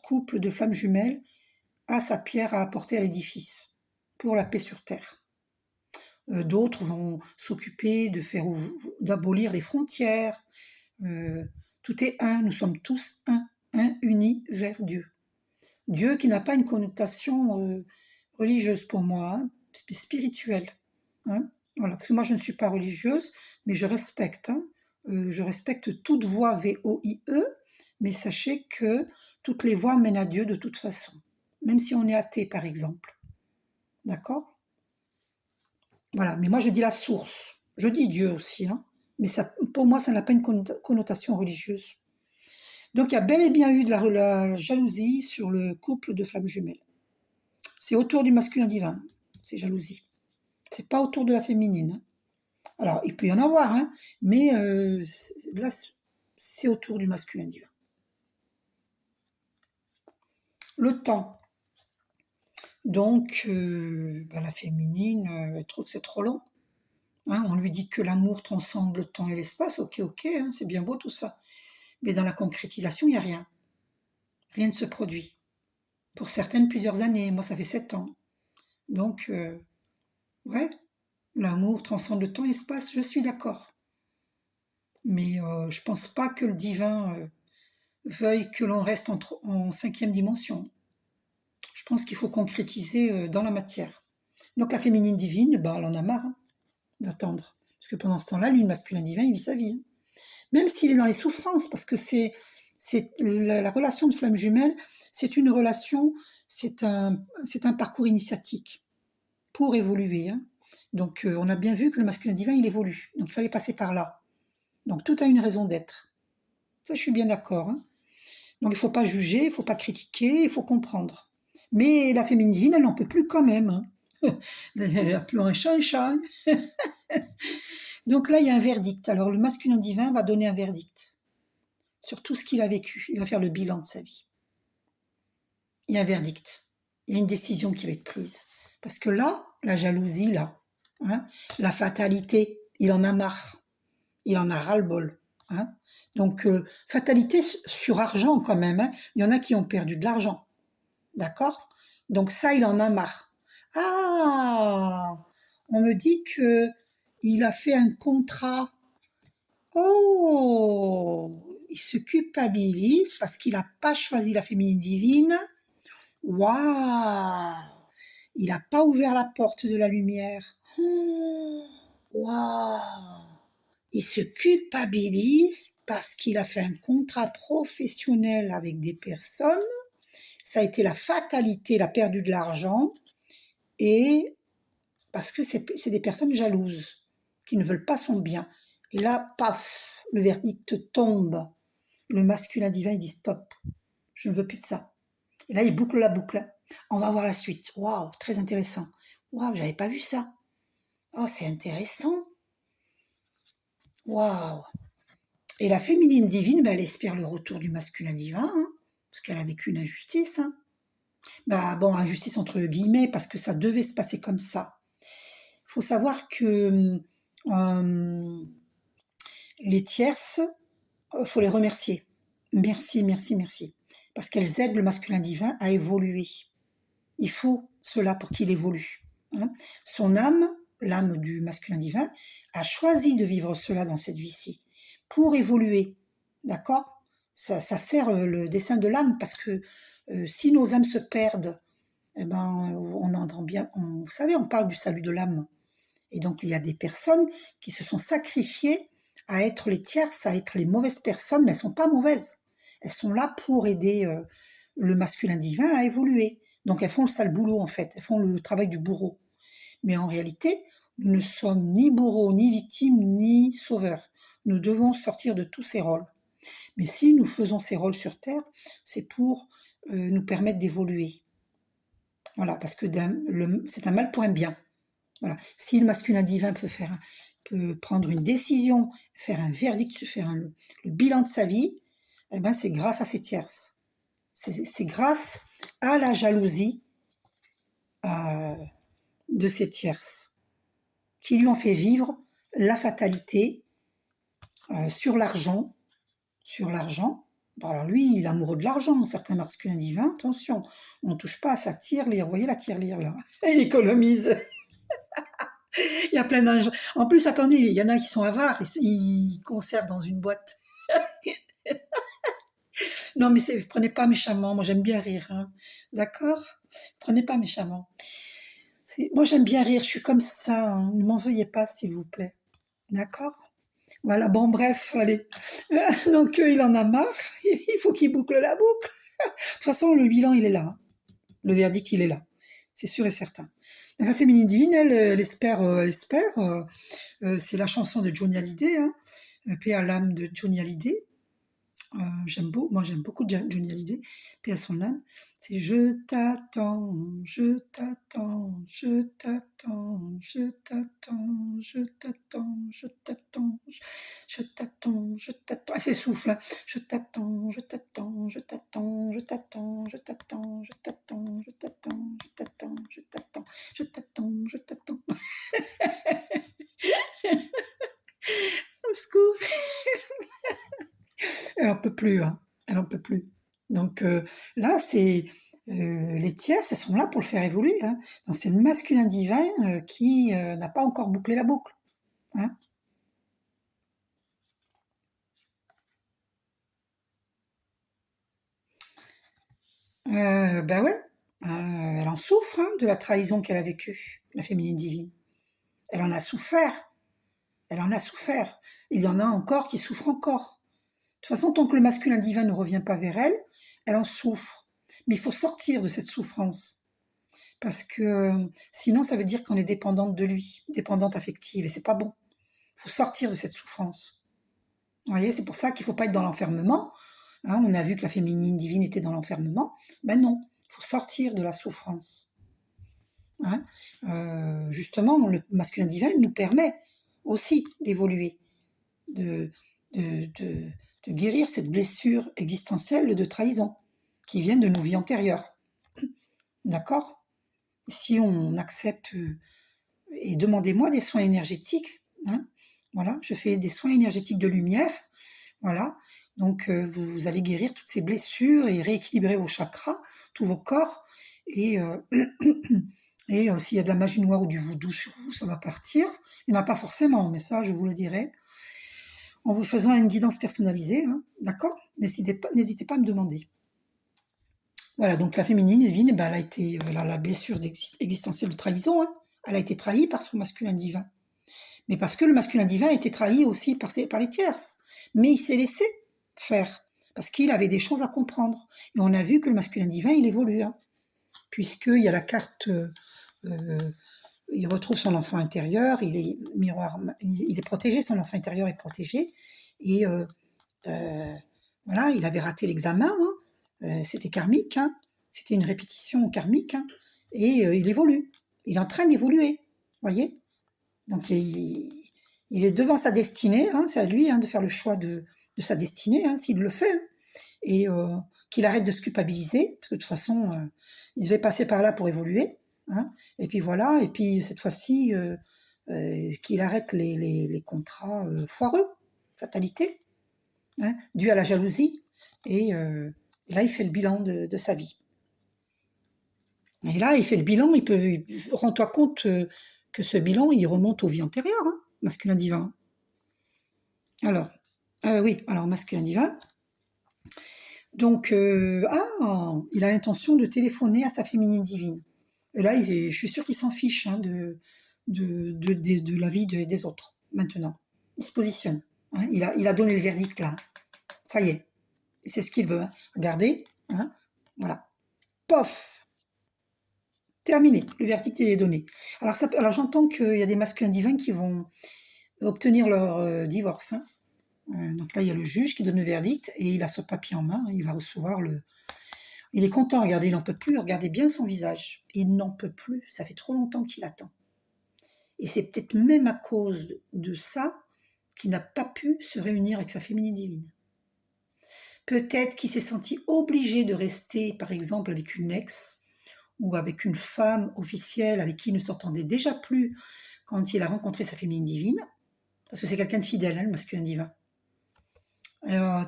couple de flammes jumelles a sa pierre à apporter à l'édifice pour la paix sur Terre. D'autres vont s'occuper d'abolir les frontières, tout Tout est un, nous sommes tous un uni vers Dieu. Dieu qui n'a pas une connotation religieuse pour moi, hein, spirituelle. Hein. Voilà, parce que moi je ne suis pas religieuse, mais je respecte. Hein. Je respecte toute voie VOIE, mais sachez que toutes les voies mènent à Dieu de toute façon, même si on est athée par exemple. D'accord? Voilà, mais moi je dis la source. Je dis Dieu aussi, hein, mais ça, pour moi ça n'a pas une connotation religieuse. Donc il y a bel et bien eu de la jalousie sur le couple de flammes jumelles. C'est autour du masculin divin, ces jalousies. C'est pas autour de la féminine. Hein. Alors, il peut y en avoir, hein, mais là, c'est autour du masculin divin. Le temps. Donc, la féminine, elle trouve que c'est trop long. Hein, on lui dit que l'amour transcende le temps et l'espace. Ok, hein, c'est bien beau tout ça. Mais dans la concrétisation, il n'y a rien. Rien ne se produit. Pour certaines, plusieurs années. Moi, ça fait 7 ans. Donc, ouais, l'amour transcende le temps et l'espace, je suis d'accord. Mais je pense pas que le divin veuille que l'on reste en 5e dimension. Je pense qu'il faut concrétiser dans la matière. Donc la féminine divine, elle en a marre hein, d'attendre. Parce que pendant ce temps-là, lui, le masculin divin, il vit sa vie. Hein. Même s'il est dans les souffrances, parce que c'est la relation de flamme jumelle, c'est une relation, c'est un parcours initiatique pour évoluer. Hein. Donc on a bien vu que le masculin divin, il évolue. Donc il fallait passer par là. Donc tout a une raison d'être. Ça, je suis bien d'accord. Hein. Donc il ne faut pas juger, il ne faut pas critiquer, il faut comprendre. Mais la féminine divine, elle n'en peut plus quand même. Hein. Elle a plus un chat. Donc là, il y a un verdict. Alors le masculin divin va donner un verdict sur tout ce qu'il a vécu. Il va faire le bilan de sa vie. Il y a un verdict. Il y a une décision qui va être prise. Parce que là, la jalousie, là, hein, la fatalité, il en a marre. Il en a ras-le-bol. Hein. Donc, fatalité sur argent quand même. Hein. Il y en a qui ont perdu de l'argent. D'accord? Donc ça, il en a marre. Ah! On me dit que il a fait un contrat. Oh! Il se culpabilise parce qu'il n'a pas choisi la féminine divine. Waouh! Il n'a pas ouvert la porte de la lumière. Waouh! Il se culpabilise parce qu'il a fait un contrat professionnel avec des personnes. Ça a été la fatalité, il a perdu de l'argent. Et parce que c'est des personnes jalouses qui ne veulent pas son bien. Et là, paf, le verdict tombe. Le masculin divin, il dit stop, je ne veux plus de ça. Et là, il boucle la boucle. On va voir la suite. Waouh, très intéressant. Waouh, j'avais pas vu ça. Oh, c'est intéressant. Waouh. Et la féminine divine, elle espère le retour du masculin divin, hein, parce qu'elle a vécu une injustice. Hein. Injustice entre guillemets, parce que ça devait se passer comme ça. Il faut savoir que les tierces, faut les remercier. Merci. Parce qu'elles aident le masculin divin à évoluer. Il faut cela pour qu'il évolue. Hein. Son âme, l'âme du masculin divin, a choisi de vivre cela dans cette vie-ci pour évoluer. D'accord ? Ça sert le dessein de l'âme parce que si nos âmes se perdent, on entend bien, vous savez, on parle du salut de l'âme. Et donc, il y a des personnes qui se sont sacrifiées à être les tierces, à être les mauvaises personnes, mais elles ne sont pas mauvaises. Elles sont là pour aider le masculin divin à évoluer. Donc, elles font le sale boulot, en fait. Elles font le travail du bourreau. Mais en réalité, nous ne sommes ni bourreaux, ni victimes, ni sauveurs. Nous devons sortir de tous ces rôles. Mais si nous faisons ces rôles sur Terre, c'est pour nous permettre d'évoluer. Voilà, parce que c'est un mal pour un bien. Voilà. Si le masculin divin peut prendre une décision, faire un verdict, faire le bilan de sa vie, c'est grâce à ces tierces. C'est grâce à la jalousie de ces tierces qui lui ont fait vivre la fatalité sur l'argent. Alors lui, il est amoureux de l'argent, certains masculins divins, attention, on ne touche pas à sa tirelire, vous voyez la tirelire là, il économise. Il y a plein d'anges. En plus, attendez, il y en a qui sont avares, ils conservent dans une boîte. Non, mais prenez pas méchamment. Moi, j'aime bien rire, hein. D'accord? Prenez pas méchamment. Moi, j'aime bien rire. Je suis comme ça, hein. Ne m'en veuillez pas, s'il vous plaît. D'accord? Voilà. Bon, bref, allez. Donc, il en a marre. Il faut qu'il boucle la boucle. De toute façon, le bilan, il est là, hein. Le verdict, il est là. C'est sûr et certain. La féminine divine, elle espère, c'est la chanson de Johnny Hallyday, hein. Paix à l'âme de Johnny Hallyday. Moi j'aime beaucoup Johnny Hallyday, paix à son âme. C'est je t'attends, je t'attends, je t'attends, je t'attends, je t'attends, je t'attends, je t'attends, je t'attends. Elle s'essouffle, hein. Je t'attends, je t'attends, je t'attends, je t'attends, je t'attends, je t'attends, je t'attends, je t'attends, je t'attends, je t'attends, je t'attends. Au secours. Elle en peut plus, hein. Elle en peut plus. Donc là, c'est les tierces, elles sont là pour le faire évoluer, hein. Donc c'est le masculin divin qui n'a pas encore bouclé la boucle, hein. Ben ouais, elle en souffre, hein, de la trahison qu'elle a vécue, la féminine divine. Elle en a souffert. Elle en a souffert. Il y en a encore qui souffrent encore. De toute façon, tant que le masculin divin ne revient pas vers elle, elle en souffre. Mais il faut sortir de cette souffrance. Parce que sinon, ça veut dire qu'on est dépendante de lui, dépendante affective, et c'est pas bon. Il faut sortir de cette souffrance. Vous voyez, c'est pour ça qu'il ne faut pas être dans l'enfermement. Hein, on a vu que la féminine divine était dans l'enfermement. Ben non, il faut sortir de la souffrance. Hein, justement, le masculin divin nous permet aussi d'évoluer, de, de, de, de guérir cette blessure existentielle de trahison qui vient de nos vies antérieures. D'accord? Si on accepte et demandez-moi des soins énergétiques, hein, voilà, je fais des soins énergétiques de lumière, voilà, donc vous allez guérir toutes ces blessures et rééquilibrer vos chakras, tous vos corps, et, et s'il y a de la magie noire ou du voodoo sur vous, ça va partir. Il n'y en a pas forcément, mais ça, je vous le dirai, en vous faisant une guidance personnalisée, hein, d'accord? N'hésitez pas à me demander. Voilà, donc la féminine divine, ben, elle a la blessure existentielle de trahison, hein. Elle a été trahie par son masculin divin. Mais parce que le masculin divin a été trahi aussi par les tierces. Mais il s'est laissé faire, parce qu'il avait des choses à comprendre. Et on a vu que le masculin divin, il évolue, hein, puisqu'il y a la carte, il retrouve son enfant intérieur, il est miroir, il est protégé, son enfant intérieur est protégé, et voilà, il avait raté l'examen, hein, c'était karmique, hein, c'était une répétition karmique, hein, et il évolue, il est en train d'évoluer, voyez. Donc il est devant sa destinée, hein, c'est à lui, hein, de faire le choix de sa destinée, hein, s'il le fait, hein, et qu'il arrête de se culpabiliser, parce que de toute façon, il devait passer par là pour évoluer, hein, et puis voilà, et puis cette fois-ci, qu'il arrête les contrats foireux, fatalité, hein, dus à la jalousie, et là, il fait le bilan de sa vie. Et là, il fait le bilan, rends-toi compte que ce bilan, il remonte aux vies antérieures, hein, masculin divin. Alors, oui, alors masculin divin. Donc, il a l'intention de téléphoner à sa féminine divine. Et là, je suis sûre qu'il s'en fiche, hein, de la vie des autres, maintenant. Il se positionne, hein, il a donné le verdict, là. Ça y est, c'est ce qu'il veut, hein. Regardez, hein, voilà. Pof! Terminé, le verdict est donné. Alors j'entends qu'il y a des masculins divins qui vont obtenir leur divorce, hein. Donc là, il y a le juge qui donne le verdict et il a ce papier en main, il va recevoir le... Il est content, regardez, il n'en peut plus, regardez bien son visage. Il n'en peut plus, ça fait trop longtemps qu'il attend. Et c'est peut-être même à cause de ça qu'il n'a pas pu se réunir avec sa féminine divine. Peut-être qu'il s'est senti obligé de rester, par exemple, avec une ex ou avec une femme officielle avec qui il ne s'entendait déjà plus quand il a rencontré sa féminine divine, parce que c'est quelqu'un de fidèle, hein, le masculin divin.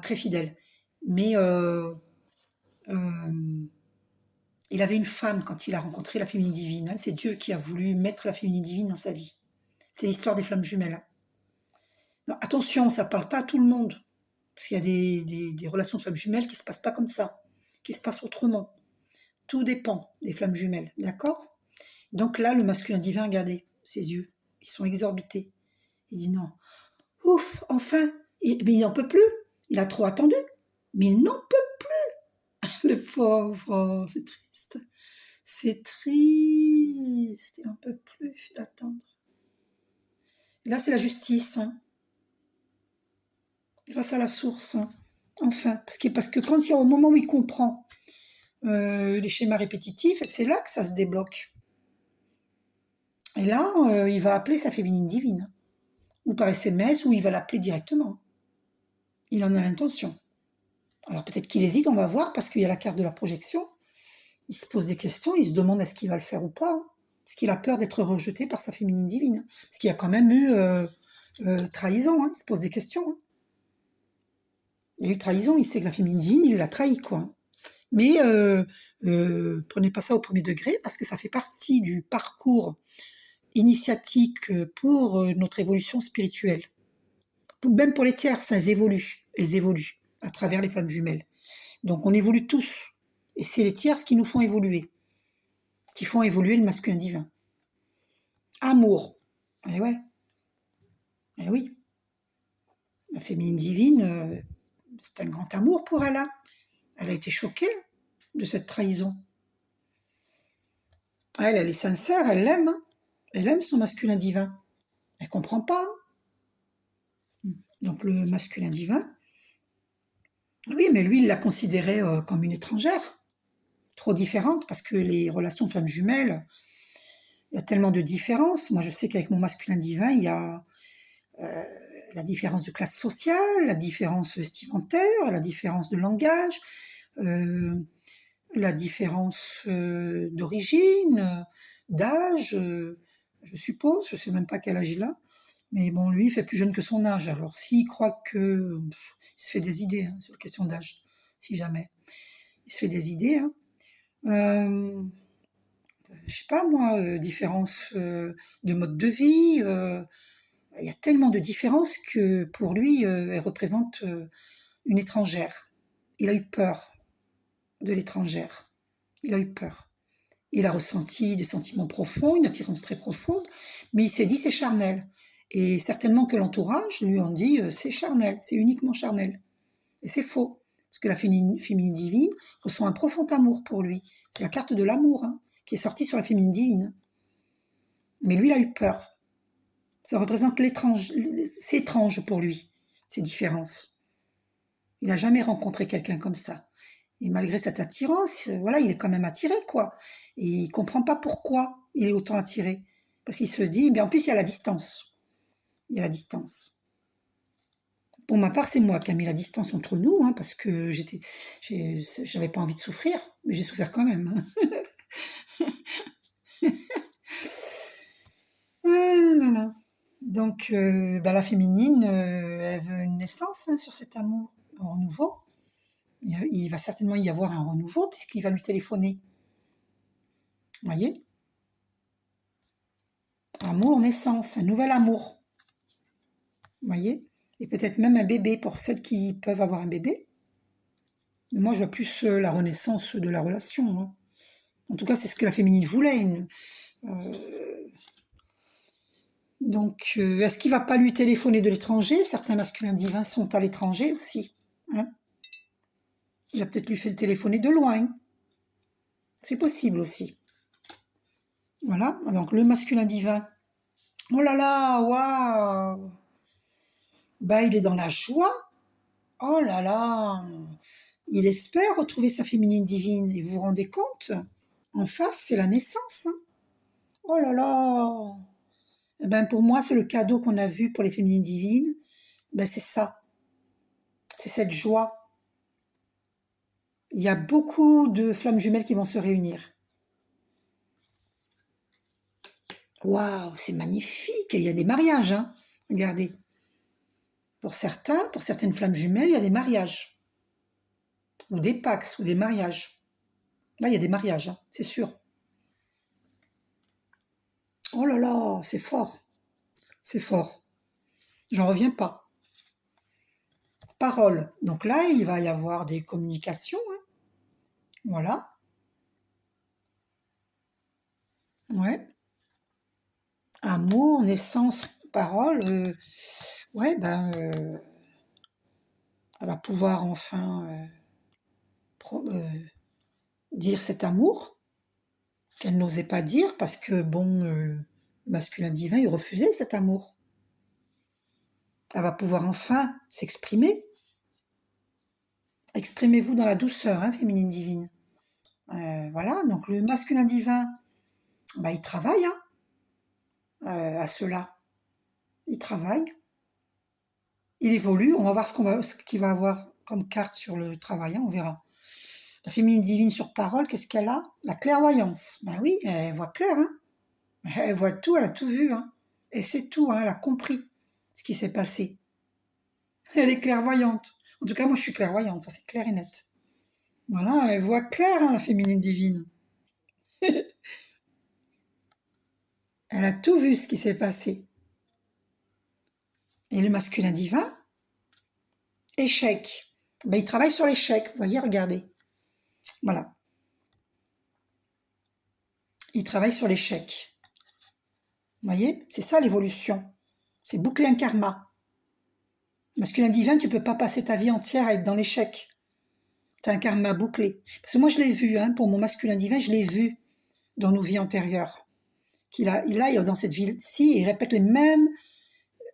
Très fidèle. Mais il avait une femme quand il a rencontré la féminine divine, hein. C'est Dieu qui a voulu mettre la féminine divine dans sa vie. C'est l'histoire des flammes jumelles, hein. Non, attention, ça ne parle pas à tout le monde. Parce qu'il y a des relations de flammes jumelles qui ne se passent pas comme ça, qui se passent autrement. Tout dépend des flammes jumelles, d'accord? Donc là, le masculin divin, regardez, ses yeux, ils sont exorbités. Il dit non. Ouf, enfin, mais il n'en peut plus. Il a trop attendu, mais il n'en peut plus. Le pauvre, oh, c'est triste. C'est triste, il n'en peut plus d'attendre. Là, c'est la justice, hein. Face à la source, hein. Enfin, parce que quand il y a au moment où il comprend les schémas répétitifs, c'est là que ça se débloque. Et là, il va appeler sa féminine divine, ou par SMS, ou il va l'appeler directement. Il en a l'intention. Alors peut-être qu'il hésite, on va voir, parce qu'il y a la carte de la projection. Il se pose des questions, il se demande est-ce qu'il va le faire ou pas, hein. Parce qu'il a peur d'être rejeté par sa féminine divine. Parce qu'il y a quand même eu trahison, hein. Il se pose des questions, hein. Il y a eu trahison, il sait que la féminine divine, il l'a trahi, quoi. Mais prenez pas ça au premier degré, parce que ça fait partie du parcours initiatique pour notre évolution spirituelle. Même pour les tierces, elles évoluent à travers les flammes jumelles. Donc on évolue tous. Et c'est les tierces qui nous font évoluer, qui font évoluer le masculin divin. Amour. Eh ouais. Eh oui. La féminine divine, c'est un grand amour pour elle, hein. Elle a été choquée de cette trahison. Elle est sincère, elle l'aime, hein. Elle aime son masculin divin. Elle comprend pas, hein. Donc le masculin divin, oui, mais lui, il l'a considérée comme une étrangère, trop différente, parce que les relations femmes jumelles, il y a tellement de différences. Moi, je sais qu'avec mon masculin divin, il y a la différence de classe sociale, la différence vestimentaire, la différence de langage, euh, la différence d'origine, d'âge, je suppose, je sais même pas quel âge il a. Mais bon, lui, il fait plus jeune que son âge. Alors, s'il croit que... il se fait des idées, hein, sur la question d'âge, si jamais. Il se fait des idées, hein. Je sais pas, moi, différence de mode de vie. Il y a tellement de différences que pour lui, elle représente une étrangère. Il a eu peur de l'étrangère. Il a eu peur. Il a ressenti des sentiments profonds, une attirance très profonde, mais il s'est dit c'est charnel. Et certainement que l'entourage lui ont dit c'est charnel, c'est uniquement charnel. Et c'est faux, parce que la féminine divine ressent un profond amour pour lui. C'est la carte de l'amour, hein, qui est sortie sur la féminine divine. Mais lui, il a eu peur. Ça représente l'étrange, c'est étrange pour lui, ces différences. Il n'a jamais rencontré quelqu'un comme ça. Et malgré cette attirance, voilà, il est quand même attiré, quoi. Et il ne comprend pas pourquoi il est autant attiré. Parce qu'il se dit, mais en plus, il y a la distance. Il y a la distance. Pour ma part, c'est moi qui ai mis la distance entre nous, hein, parce que j'avais pas envie de souffrir, mais j'ai souffert quand même, hein. Voilà. Donc, la féminine, elle veut une naissance, hein, sur cet amour, un renouveau. Il va certainement y avoir un renouveau, puisqu'il va lui téléphoner. Vous voyez? Amour, naissance, un nouvel amour. Vous voyez? Et peut-être même un bébé pour celles qui peuvent avoir un bébé. Mais moi, je vois plus la renaissance de la relation, hein. En tout cas, c'est ce que la féminine voulait. Donc, est-ce qu'il ne va pas lui téléphoner de l'étranger? Certains masculins divins sont à l'étranger aussi, hein. Il va peut-être lui faire téléphoner de loin. C'est possible aussi. Voilà. Donc, le masculin divin. Oh là là, waouh! Bah, il est dans la joie. Oh là là! Il espère retrouver sa féminine divine. Et vous vous rendez compte? En face, c'est la naissance, hein. Oh là là! Eh ben, pour moi, c'est le cadeau qu'on a vu pour les féminines divines. Ben, c'est ça. C'est cette joie. Il y a beaucoup de flammes jumelles qui vont se réunir. Waouh, c'est magnifique! Il y a des mariages, hein. Regardez. Pour certaines flammes jumelles, il y a des mariages. Ou des pax, ou des mariages. Là, il y a des mariages, hein, c'est sûr. Oh là là, c'est fort. C'est fort. J'en reviens pas. parole. Donc là, il va y avoir des communications, hein. Voilà, ouais. Amour, naissance, parole, ouais, ben, elle va pouvoir enfin dire cet amour qu'elle n'osait pas dire parce que, bon, le masculin divin, il refusait cet amour. Elle va pouvoir enfin s'exprimer. Exprimez-vous dans la douceur, hein, féminine divine. Voilà, donc le masculin divin, bah, il travaille hein, à cela. Il travaille, il évolue. On va voir ce qu'il va avoir comme carte sur le travail, hein, on verra. La féminine divine sur parole, qu'est-ce qu'elle a? La clairvoyance. Ben oui, elle voit clair, hein. Elle voit tout, elle a tout vu, hein. Et c'est tout, hein, elle a compris ce qui s'est passé. Elle est clairvoyante. En tout cas, moi, je suis clairvoyante, ça c'est clair et net. Voilà, elle voit clair, hein, la féminine divine. Elle a tout vu ce qui s'est passé. Et le masculin divin, échec. Ben, il travaille sur l'échec, vous voyez, regardez. Voilà. Il travaille sur l'échec. Vous voyez, c'est ça l'évolution. C'est boucler un karma. Masculin divin, tu peux pas passer ta vie entière à être dans l'échec. Tu as un karma bouclé. Parce que moi, je l'ai vu, hein, pour mon masculin divin, je l'ai vu dans nos vies antérieures. Il a dans cette vie-ci, il répète les mêmes...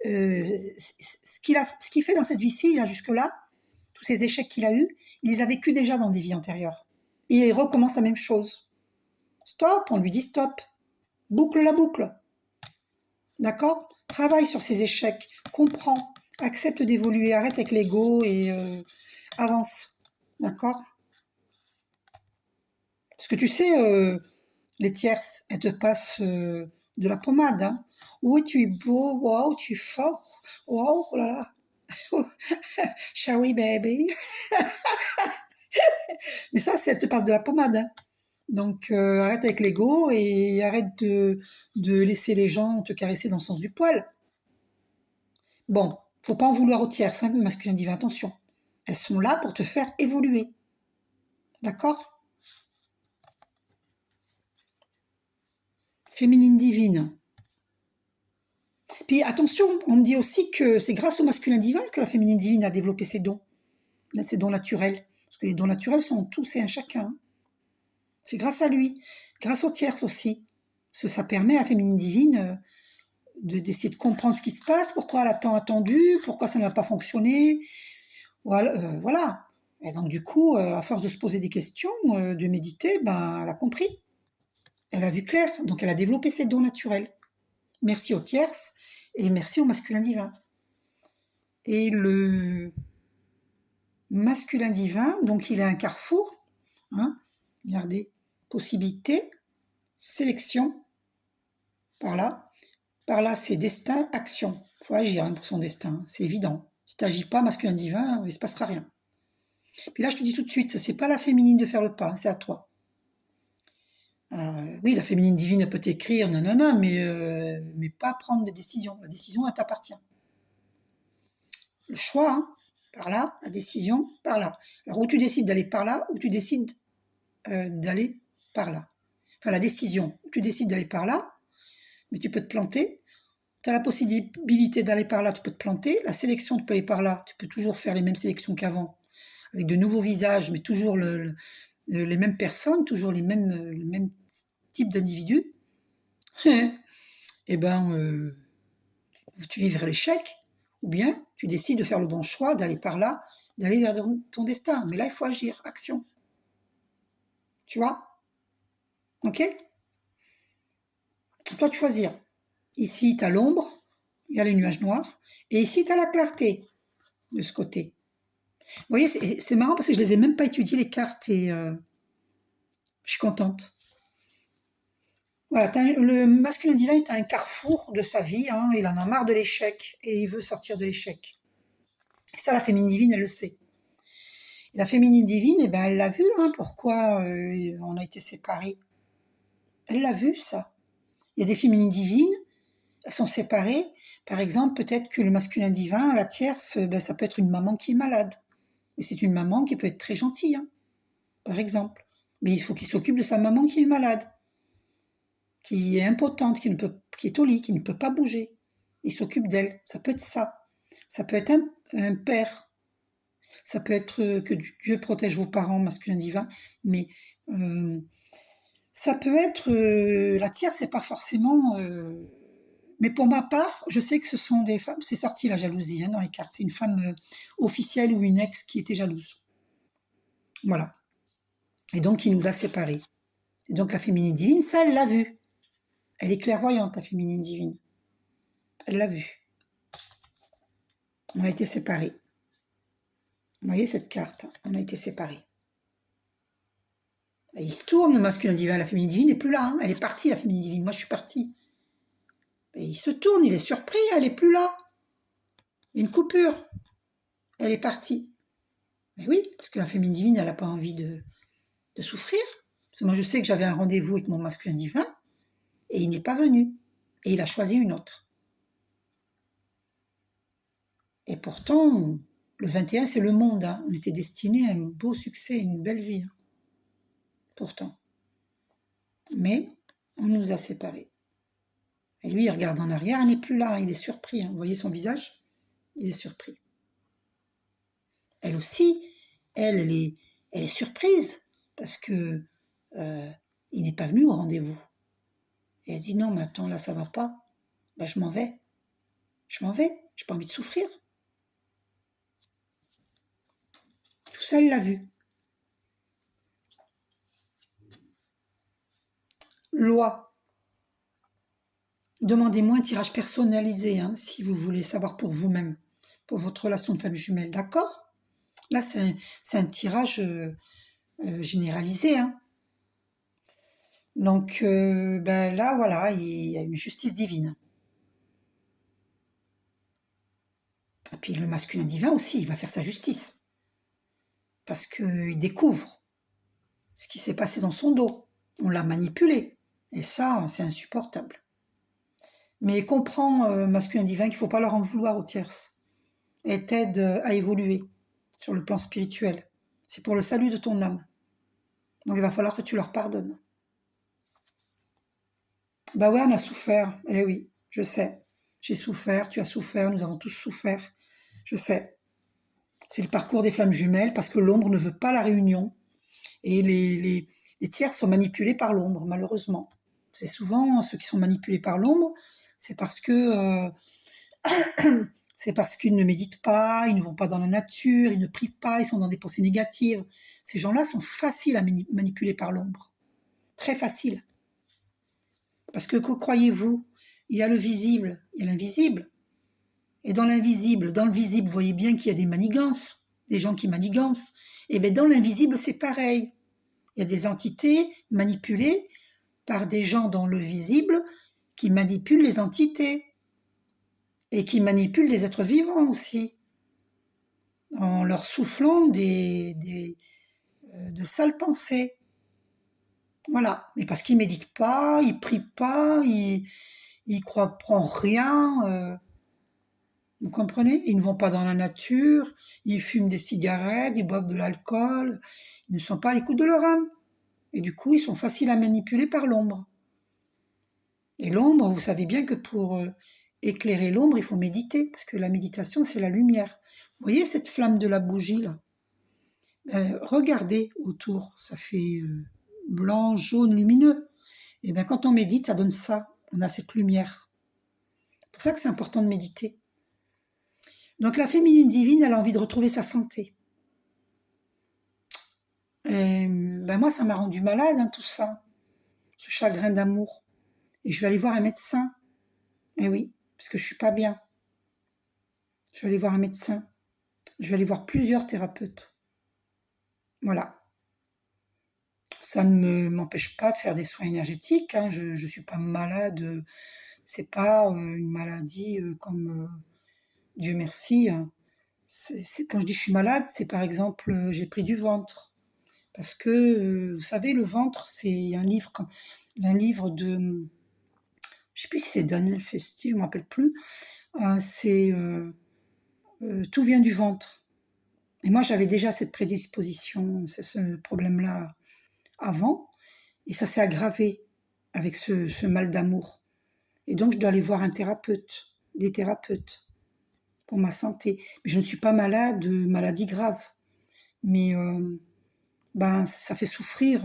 ce qu'il fait dans cette vie-ci, jusque-là, tous ces échecs qu'il a eus, il les a vécus déjà dans des vies antérieures. Et il recommence la même chose. Stop, on lui dit stop. Boucle la boucle. D'accord? Travaille sur ces échecs. Comprends. Accepte d'évoluer. Arrête avec l'ego et avance. D'accord? Parce que tu sais, les tierces, elles te passent de la pommade. Hein. Oui, tu es beau. Waouh, tu es fort. Waouh, oh là là. Cherry baby. Mais ça, elles te passent de la pommade. Hein. Donc, arrête avec l'ego et arrête de laisser les gens te caresser dans le sens du poil. Bon, faut pas en vouloir aux tierces, hein, masculin divin, attention. Elles sont là pour te faire évoluer. D'accord? Féminine divine. Puis attention, on me dit aussi que c'est grâce au masculin divin que la féminine divine a développé ses dons naturels. Parce que les dons naturels sont tous et un chacun. C'est grâce à lui, grâce aux tierces aussi. Parce que ça permet à la féminine divine d'essayer de comprendre ce qui se passe, pourquoi elle a tant attendu, pourquoi ça n'a pas fonctionné. Voilà, voilà. Et donc du coup, à force de se poser des questions, de méditer, ben, elle a compris. Elle a vu clair, donc elle a développé ses dons naturels. Merci aux tierces et merci au masculin divin. Et le masculin divin, donc il a un carrefour. Hein, regardez, possibilité, sélection, par là. Par là, c'est destin, action. Il faut agir hein, pour son destin, c'est évident. Si tu n'agis pas, masculin divin, il ne se passera rien. Puis là, je te dis tout de suite, c'est pas la féminine de faire le pas, hein, c'est à toi. Oui, la féminine divine elle peut t'écrire, nanana, mais pas prendre des décisions. La décision, elle t'appartient. Le choix, hein, par là, la décision, par là. Alors, où tu décides d'aller par là, ou tu décides d'aller par là. Enfin, la décision, où tu décides d'aller par là, mais tu peux te planter. Tu as la possibilité d'aller par là, tu peux te planter. La sélection, tu peux aller par là, tu peux toujours faire les mêmes sélections qu'avant, avec de nouveaux visages, mais toujours les mêmes personnes, toujours le même type d'individus. Eh ben, tu vivrais l'échec, ou bien tu décides de faire le bon choix, d'aller par là, d'aller vers ton destin. Mais là, il faut agir, action. Tu vois? Ok? À toi de choisir. Ici, tu as l'ombre, il y a les nuages noirs, et ici, tu as la clarté de ce côté. Vous voyez, c'est marrant parce que je ne les ai même pas étudiées, les cartes, et je suis contente. Voilà, le masculin divin est à un carrefour de sa vie, hein, il en a marre de l'échec, et il veut sortir de l'échec. Et ça, la féminine divine, elle le sait. Et la féminine divine, eh ben, elle l'a vu, hein, pourquoi on a été séparés. Elle l'a vu, ça. Il y a des féminines divines, elles sont séparées. Par exemple, peut-être que le masculin divin, la tierce, ça peut être une maman qui est malade. Et c'est une maman qui peut être très gentille, hein, par exemple. Mais il faut qu'il s'occupe de sa maman qui est malade, qui est impotente, qui est au lit, qui ne peut pas bouger. Il s'occupe d'elle. Ça peut être ça. Ça peut être un père. Ça peut être que Dieu protège vos parents, masculin divin. Mais ça peut être la tierce, c'est pas forcément. Mais pour ma part, je sais que ce sont des femmes. C'est sorti la jalousie, hein, dans les cartes. C'est une femme officielle ou une ex qui était jalouse. Voilà. Et donc, il nous a séparés. Et donc, la féminine divine, ça, elle l'a vu. Elle est clairvoyante, la féminine divine. Elle l'a vu. On a été séparés. Vous voyez cette carte? On a été séparés. Et il se tourne, le masculin divin. La féminine divine n'est plus là. Hein. Elle est partie, la féminine divine. Moi, je suis partie. Et il se tourne, il est surpris. Elle n'est plus là. Il y a une coupure. Elle est partie. Mais oui, parce que la féminine divine, elle n'a pas envie de souffrir. Parce que moi, je sais que j'avais un rendez-vous avec mon masculin divin. Et il n'est pas venu. Et il a choisi une autre. Et pourtant, le 21, c'est le monde. Hein. On était destiné à un beau succès, une belle vie. Hein. Pourtant. Mais on nous a séparés. Et lui, il regarde en arrière, il n'est plus là, il est surpris. Hein. Vous voyez son visage? Il est surpris. Elle aussi, elle est surprise parce que il n'est pas venu au rendez-vous. Et elle dit non, mais attends, là, ça va pas. Ben, je m'en vais. Je m'en vais. J'ai pas envie de souffrir. Tout ça, elle l'a vu. Loi. Demandez-moi un tirage personnalisé, hein, si vous voulez savoir pour vous-même, pour votre relation de famille jumelle, d'accord? Là, c'est un tirage généralisé. Hein. Donc, là, voilà, il y a une justice divine. Et puis le masculin divin aussi, il va faire sa justice. Parce qu'il découvre ce qui s'est passé dans son dos. On l'a manipulé. Et ça, c'est insupportable. Mais comprends, masculin divin, qu'il ne faut pas leur en vouloir aux tierces. Et t'aide à évoluer sur le plan spirituel. C'est pour le salut de ton âme. Donc il va falloir que tu leur pardonnes. Bah ouais, on a souffert. Eh oui, je sais. J'ai souffert, tu as souffert, nous avons tous souffert. Je sais. C'est le parcours des flammes jumelles parce que l'ombre ne veut pas la réunion. Et les tiers sont manipulés par l'ombre, malheureusement. C'est souvent ceux qui sont manipulés par l'ombre, c'est parce que c'est parce qu'ils ne méditent pas, ils ne vont pas dans la nature, ils ne prient pas, ils sont dans des pensées négatives. Ces gens-là sont faciles à manipuler par l'ombre. Très faciles. Parce que croyez-vous, il y a le visible, il y a l'invisible. Et dans l'invisible, dans le visible, vous voyez bien qu'il y a des manigances, des gens qui manigancent. Et bien dans l'invisible, c'est pareil. Il y a des entités manipulées par des gens dans le visible qui manipulent les entités et qui manipulent les êtres vivants aussi, en leur soufflant de sales pensées. Voilà. Mais parce qu'ils méditent pas, ils prient pas, ils croient en rien. Vous comprenez? Ils ne vont pas dans la nature, ils fument des cigarettes, ils boivent de l'alcool, ils ne sont pas à l'écoute de leur âme. Et du coup, ils sont faciles à manipuler par l'ombre. Et l'ombre, vous savez bien que pour éclairer l'ombre, il faut méditer, parce que la méditation, c'est la lumière. Vous voyez cette flamme de la bougie, là? Regardez autour, ça fait blanc, jaune, lumineux. Et bien quand on médite, ça donne ça, on a cette lumière. C'est pour ça que c'est important de méditer. Donc la féminine divine, elle a envie de retrouver sa santé. Et, moi, ça m'a rendu malade, hein, tout ça, ce chagrin d'amour. Et je vais aller voir un médecin. Eh oui, parce que je suis pas bien. Je vais aller voir un médecin. Je vais aller voir plusieurs thérapeutes. Voilà. Ça ne m'empêche pas de faire des soins énergétiques. Hein. Je ne suis pas malade. C'est pas une maladie comme Dieu merci. Hein. Quand je dis je suis malade, c'est par exemple j'ai pris du ventre. Parce que, vous savez, le ventre, c'est un livre de je sais plus si c'est Daniel Festi, je me rappelle plus. C'est Tout vient du ventre. Et moi, j'avais déjà cette prédisposition, ce problème-là avant, et ça s'est aggravé avec ce mal d'amour. Et donc, je dois aller voir un thérapeute, des thérapeutes, pour ma santé. Mais je ne suis pas malade de maladie grave. Mais ben, ça fait souffrir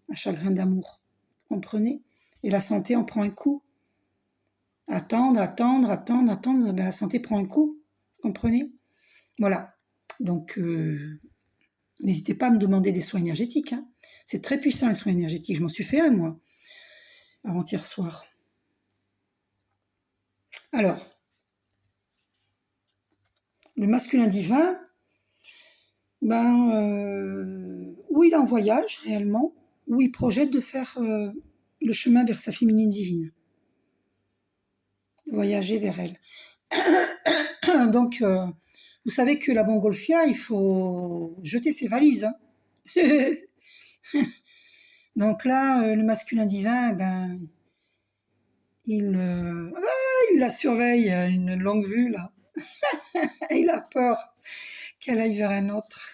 un chagrin d'amour. Vous comprenez? Et la santé en prend un coup. Attendre, ben, la santé prend un coup. Vous comprenez? Voilà. Donc, n'hésitez pas à me demander des soins énergétiques. Hein. C'est très puissant, les soins énergétiques. Je m'en suis fait un, moi, avant-hier soir. Alors, le masculin divin, ben, où il est en voyage réellement, où il projette de faire le chemin vers sa féminine divine, voyager vers elle. Donc, vous savez que la montgolfière, il faut jeter ses valises. Hein. Donc là, le masculin divin, ben, il la surveille à une longue vue, là. Il a peur qu'elle aille vers un autre.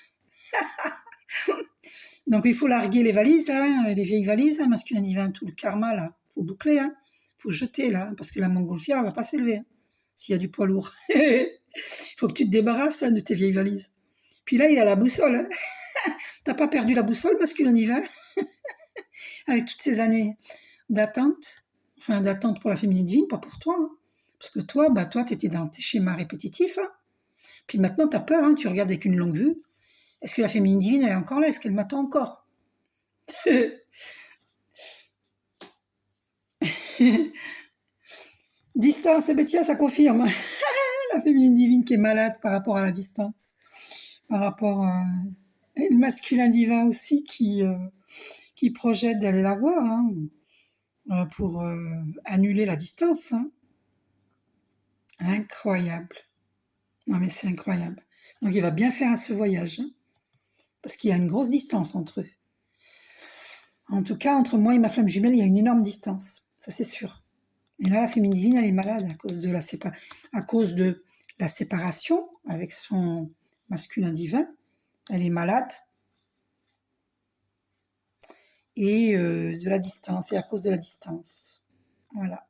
Donc il faut larguer les valises, hein, les vieilles valises, hein, masculin divin, tout le karma, là. Il faut boucler, hein. Il faut jeter, là, parce que la montgolfière, elle va pas s'élever, hein, s'il y a du poids lourd. Il faut que tu te débarrasses hein, de tes vieilles valises. Puis là, il a la boussole. Hein. T'as pas perdu la boussole, masculin divin, avec toutes ces années d'attente, enfin d'attente pour la féminine divine, pas pour toi. Hein. Parce que toi, bah, toi, t'étais dans tes schémas répétitifs. Hein. Puis maintenant, t'as peur, hein, tu regardes avec une longue vue. Est-ce que la féminine divine, elle est encore là? Est-ce qu'elle m'attend encore? Distance, et Bettia, ça confirme. La féminine divine qui est malade par rapport à la distance. Par rapport à le masculin divin aussi qui projette d'aller la voir hein, pour annuler la distance. Hein. Incroyable. Non mais c'est incroyable. Donc il va bien faire ce voyage. Hein, parce qu'il y a une grosse distance entre eux. En tout cas, entre moi et ma flamme jumelle, il y a une énorme distance. Ça c'est sûr. Et là, la féminine divine, elle est malade à cause de la séparation avec son masculin divin. Elle est malade. Et de la distance, et à cause de la distance. Voilà.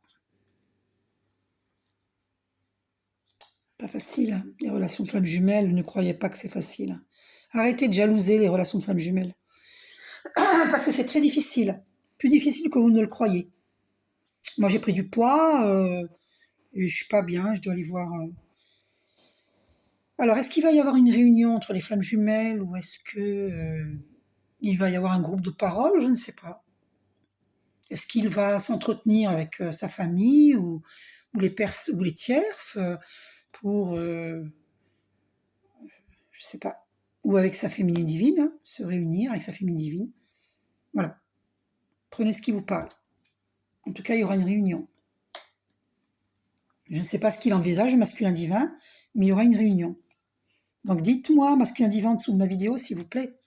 Pas facile, hein. Les relations de flammes jumelles, ne croyez pas que c'est facile. Hein. Arrêtez de jalouser les relations de flammes jumelles. Parce que c'est très difficile. Plus difficile que vous ne le croyez. Moi, j'ai pris du poids, et je suis pas bien, je dois aller voir... Alors, est-ce qu'il va y avoir une réunion entre les flammes jumelles, ou est-ce que il va y avoir un groupe de parole? Je ne sais pas. Est-ce qu'il va s'entretenir avec sa famille, ou les tierces pour, je sais pas, ou avec sa féminine divine, hein, se réunir avec sa féminine divine. Voilà. Prenez ce qui vous parle. En tout cas, il y aura une réunion. Je ne sais pas ce qu'il envisage, masculin divin, mais il y aura une réunion. Donc dites-moi, masculin divin, en dessous de ma vidéo, s'il vous plaît.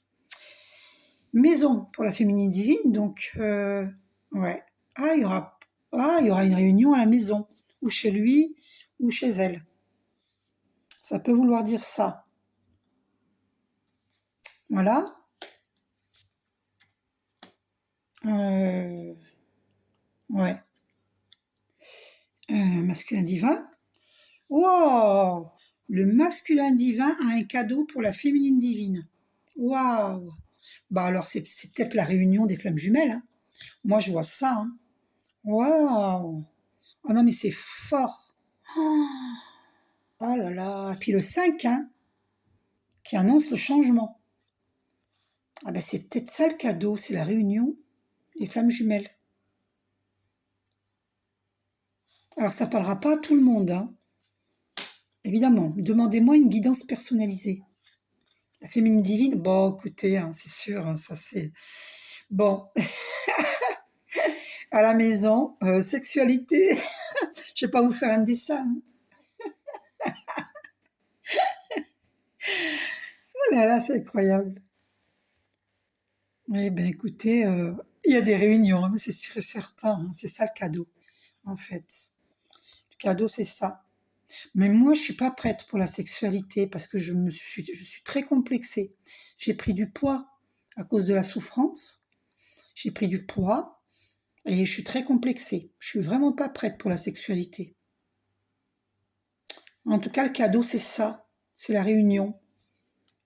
Maison pour la féminine divine, donc, ouais. Il y aura une réunion à la maison, ou chez lui, ou chez elle. Ça peut vouloir dire ça. Voilà. Ouais. Masculin divin. Wow! Le masculin divin a un cadeau pour la féminine divine. Waouh! Bah alors c'est peut-être la réunion des flammes jumelles. Hein. Moi je vois ça. Hein. Waouh! Oh non mais c'est fort. Oh là là. Et puis le 5 hein, qui annonce le changement. Ah ben c'est peut-être ça le cadeau, c'est la réunion des flammes jumelles. Alors ça parlera pas à tout le monde. Hein. Évidemment, demandez-moi une guidance personnalisée. La féminine divine, bon, écoutez, hein, c'est sûr, hein, ça c'est... Bon, à la maison, sexualité, je vais pas vous faire un dessin. Hein. Oh là là, c'est incroyable. Eh bien, écoutez, il y a des réunions, hein, c'est sûr et certain, hein, c'est ça le cadeau. en fait. Le cadeau, c'est ça. Mais moi, je suis pas prête pour la sexualité parce que je suis très complexée. J'ai pris du poids à cause de la souffrance. J'ai pris du poids et je suis très complexée. Je suis vraiment pas prête pour la sexualité. En tout cas, le cadeau, c'est ça. C'est la réunion.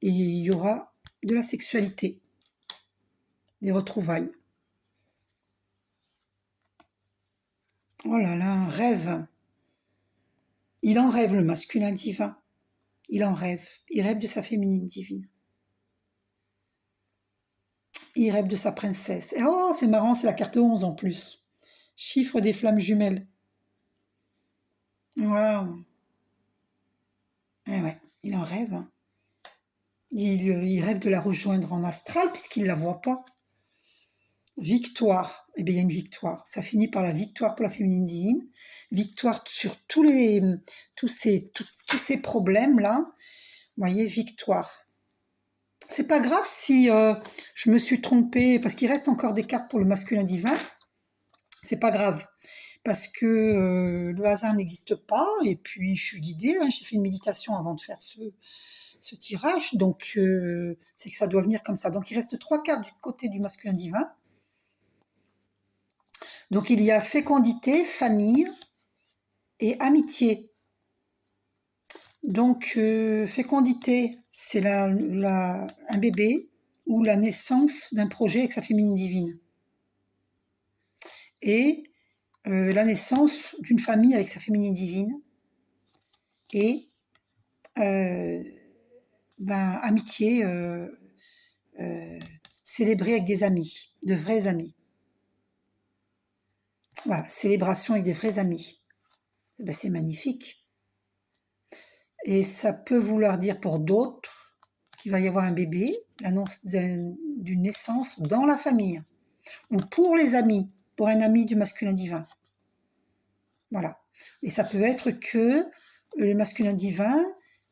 Et il y aura de la sexualité, des retrouvailles. Oh là là, un rêve. Il en rêve, le masculin divin. Il en rêve. Il rêve de sa féminine divine. Il rêve de sa princesse. Et oh, c'est marrant, c'est la carte 11 en plus. Chiffre des flammes jumelles. Waouh. Eh ouais, il en rêve, hein. Il rêve de la rejoindre en astral puisqu'il ne la voit pas. Victoire. Eh bien, il y a une victoire. Ça finit par la victoire pour la féminine divine. Victoire sur tous ces problèmes-là. Vous voyez, victoire. C'est pas grave si je me suis trompée, parce qu'il reste encore des cartes pour le masculin divin. C'est pas grave, parce que le hasard n'existe pas, et puis je suis guidée, hein, j'ai fait une méditation avant de faire ce tirage, donc c'est que ça doit venir comme ça. Donc il reste 3 cartes du côté du masculin divin. Donc il y a fécondité, famille et amitié. Donc fécondité, c'est un bébé ou la naissance d'un projet avec sa féminine divine. Et la naissance d'une famille avec sa féminine divine. Et amitié célébrée avec des amis, de vrais amis. Voilà, célébration avec des vrais amis. Ben, c'est magnifique. Et ça peut vouloir dire pour d'autres qu'il va y avoir un bébé, l'annonce d'une naissance dans la famille. Ou pour les amis, pour un ami du masculin divin. Voilà. Et ça peut être que le masculin divin,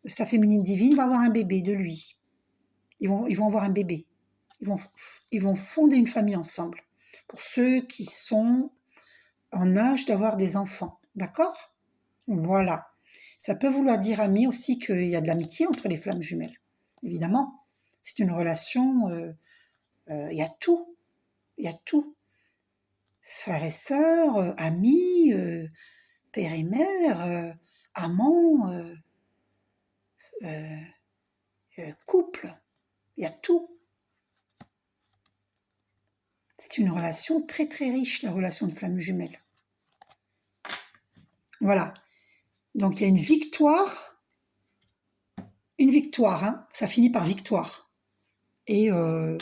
sa féminine divine, va avoir un bébé de lui. Ils vont avoir un bébé. Ils vont fonder une famille ensemble. Pour ceux qui sont en âge d'avoir des enfants. D'accord ? Voilà. Ça peut vouloir dire, amis, aussi qu'il y a de l'amitié entre les flammes jumelles. Évidemment. C'est une relation... il y a tout. Il y a tout. Frères et sœurs, amis, père et mère, amants, couple. Il y a tout. C'est une relation très très riche, la relation de flammes jumelles. Voilà. Donc il y a une victoire, hein, ça finit par victoire. Et alors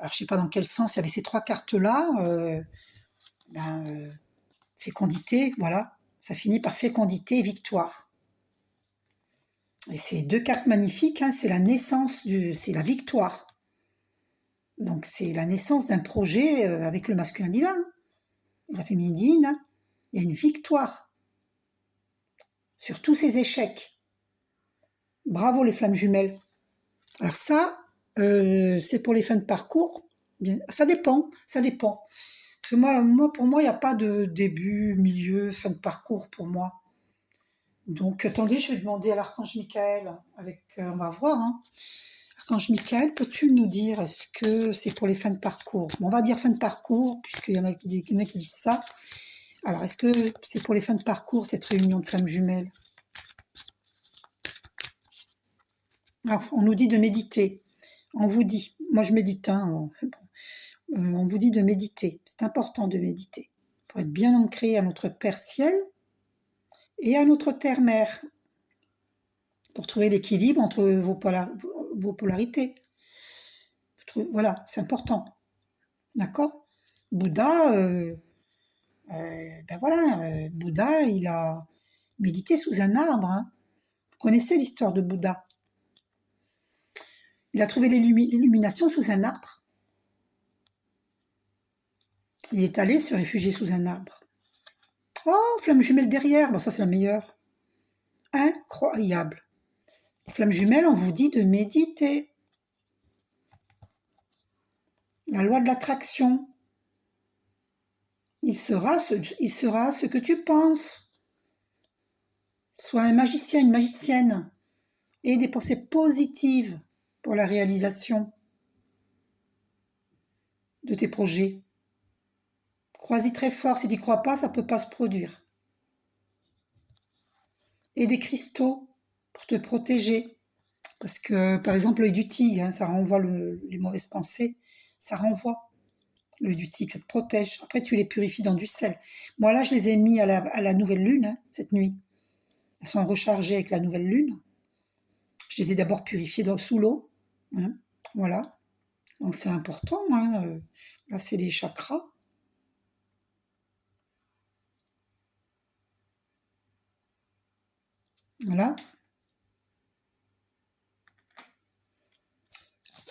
je ne sais pas dans quel sens, il y avait ces 3 cartes-là, fécondité, voilà, ça finit par fécondité et victoire. Et c'est 2 cartes magnifiques, hein, c'est la naissance, c'est la victoire. Donc c'est la naissance d'un projet avec le masculin divin, la féminine divine, hein. Il y a une victoire sur tous ces échecs. Bravo les flammes jumelles. Alors ça, c'est pour les fins de parcours. Bien, ça dépend. Parce que pour moi, il n'y a pas de début, milieu, fin de parcours pour moi. Donc attendez, je vais demander à l'archange Michael. On va voir. Hein. Archange Michael, peux-tu nous dire, est-ce que c'est pour les fins de parcours ? Bon, on va dire fin de parcours, puisqu'il y en a qui disent ça. Alors, est-ce que c'est pour les fins de parcours, cette réunion de flammes jumelles ? Alors, on nous dit de méditer. On vous dit, moi je médite, hein, on vous dit de méditer. C'est important de méditer pour être bien ancré à notre Père Ciel et à notre Terre-Mère, pour trouver l'équilibre entre vos polarités. Voilà, c'est important. D'accord ? Bouddha, Bouddha, il a médité sous un arbre. Hein. Vous connaissez l'histoire de Bouddha ? Il a trouvé l'illumination sous un arbre. Il est allé se réfugier sous un arbre. Oh, flamme jumelle derrière, bon, ça c'est la meilleure. Incroyable. Les flammes jumelles, on vous dit de méditer. La loi de l'attraction. il sera ce que tu penses. Sois un magicien, une magicienne. Et des pensées positives pour la réalisation de tes projets. Crois-y très fort, si tu n'y crois pas, ça ne peut pas se produire. Et des cristaux pour te protéger. Parce que, par exemple, l'œil du tigre, hein, ça renvoie les mauvaises pensées, ça renvoie l'œil du tigre, ça te protège. Après, tu les purifies dans du sel. Moi, là, je les ai mis à la nouvelle lune, hein, cette nuit. Elles sont rechargées avec la nouvelle lune. Je les ai d'abord purifiées sous l'eau. Hein, voilà. Donc, c'est important. Hein, là, c'est les chakras. Voilà.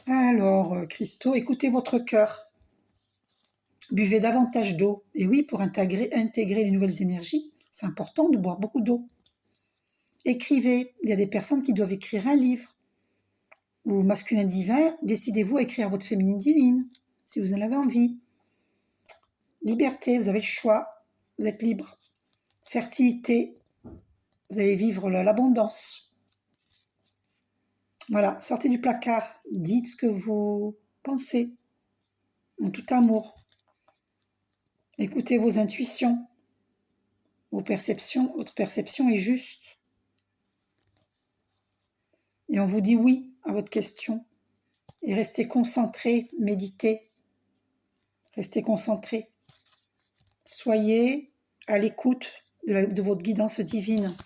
Alors, Christo, écoutez votre cœur. Buvez davantage d'eau. Et oui, pour intégrer les nouvelles énergies, c'est important de boire beaucoup d'eau. Écrivez. Il y a des personnes qui doivent écrire un livre. Ou masculin divin, décidez-vous à écrire votre féminine divine, si vous en avez envie. Liberté, vous avez le choix. Vous êtes libre. Fertilité, vous allez vivre l'abondance. Voilà, sortez du placard. Dites ce que vous pensez. En tout amour. Écoutez vos intuitions. Votre perception est juste. Et on vous dit oui à votre question. Et restez concentré, méditez. Restez concentré. Soyez à l'écoute de votre guidance divine.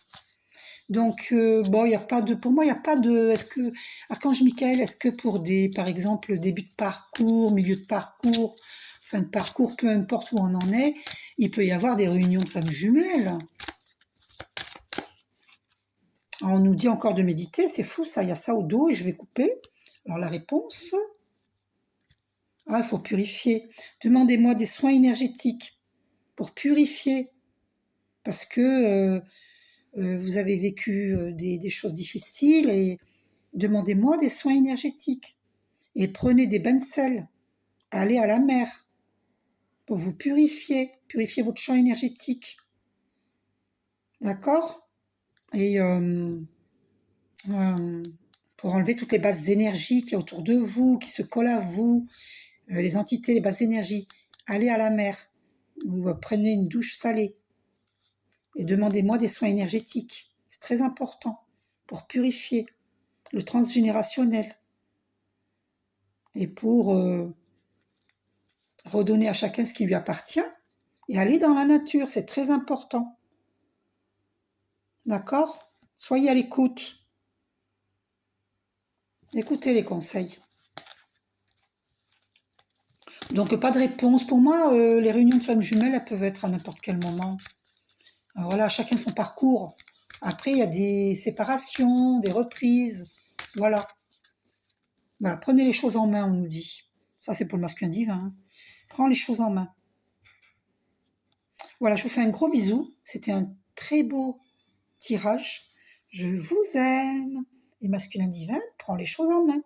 Donc, bon, il n'y a pas de, pour moi, il n'y a pas de, est-ce que, Archange Michael, est-ce que pour par exemple, début de parcours, milieu de parcours, fin de parcours, peu importe où on en est, il peut y avoir des réunions de femmes jumelles. Alors, on nous dit encore de méditer, c'est fou ça, il y a ça au dos et je vais couper. Alors, la réponse, il faut purifier. Demandez-moi des soins énergétiques pour purifier, parce que vous avez vécu des choses difficiles et demandez-moi des soins énergétiques. Et prenez des bains de sel, allez à la mer pour vous purifier votre champ énergétique. D'accord? Et pour enlever toutes les basses énergies qui y a autour de vous, qui se collent à vous, les entités, les basses énergies, allez à la mer ou prenez une douche salée et demandez-moi des soins énergétiques. C'est très important pour purifier le transgénérationnel et pour redonner à chacun ce qui lui appartient et aller dans la nature, c'est très important. D'accord? Soyez à l'écoute. Écoutez les conseils. Donc, pas de réponse. Pour moi, les réunions de femmes jumelles, elles peuvent être à n'importe quel moment. Alors, voilà, chacun son parcours. Après, il y a des séparations, des reprises. Voilà. Voilà, prenez les choses en main, on nous dit. Ça, c'est pour le masculin divin. Hein. Prends les choses en main. Voilà, je vous fais un gros bisou. C'était un très beau tirage. Je vous aime. Et masculin divin, prends les choses en main.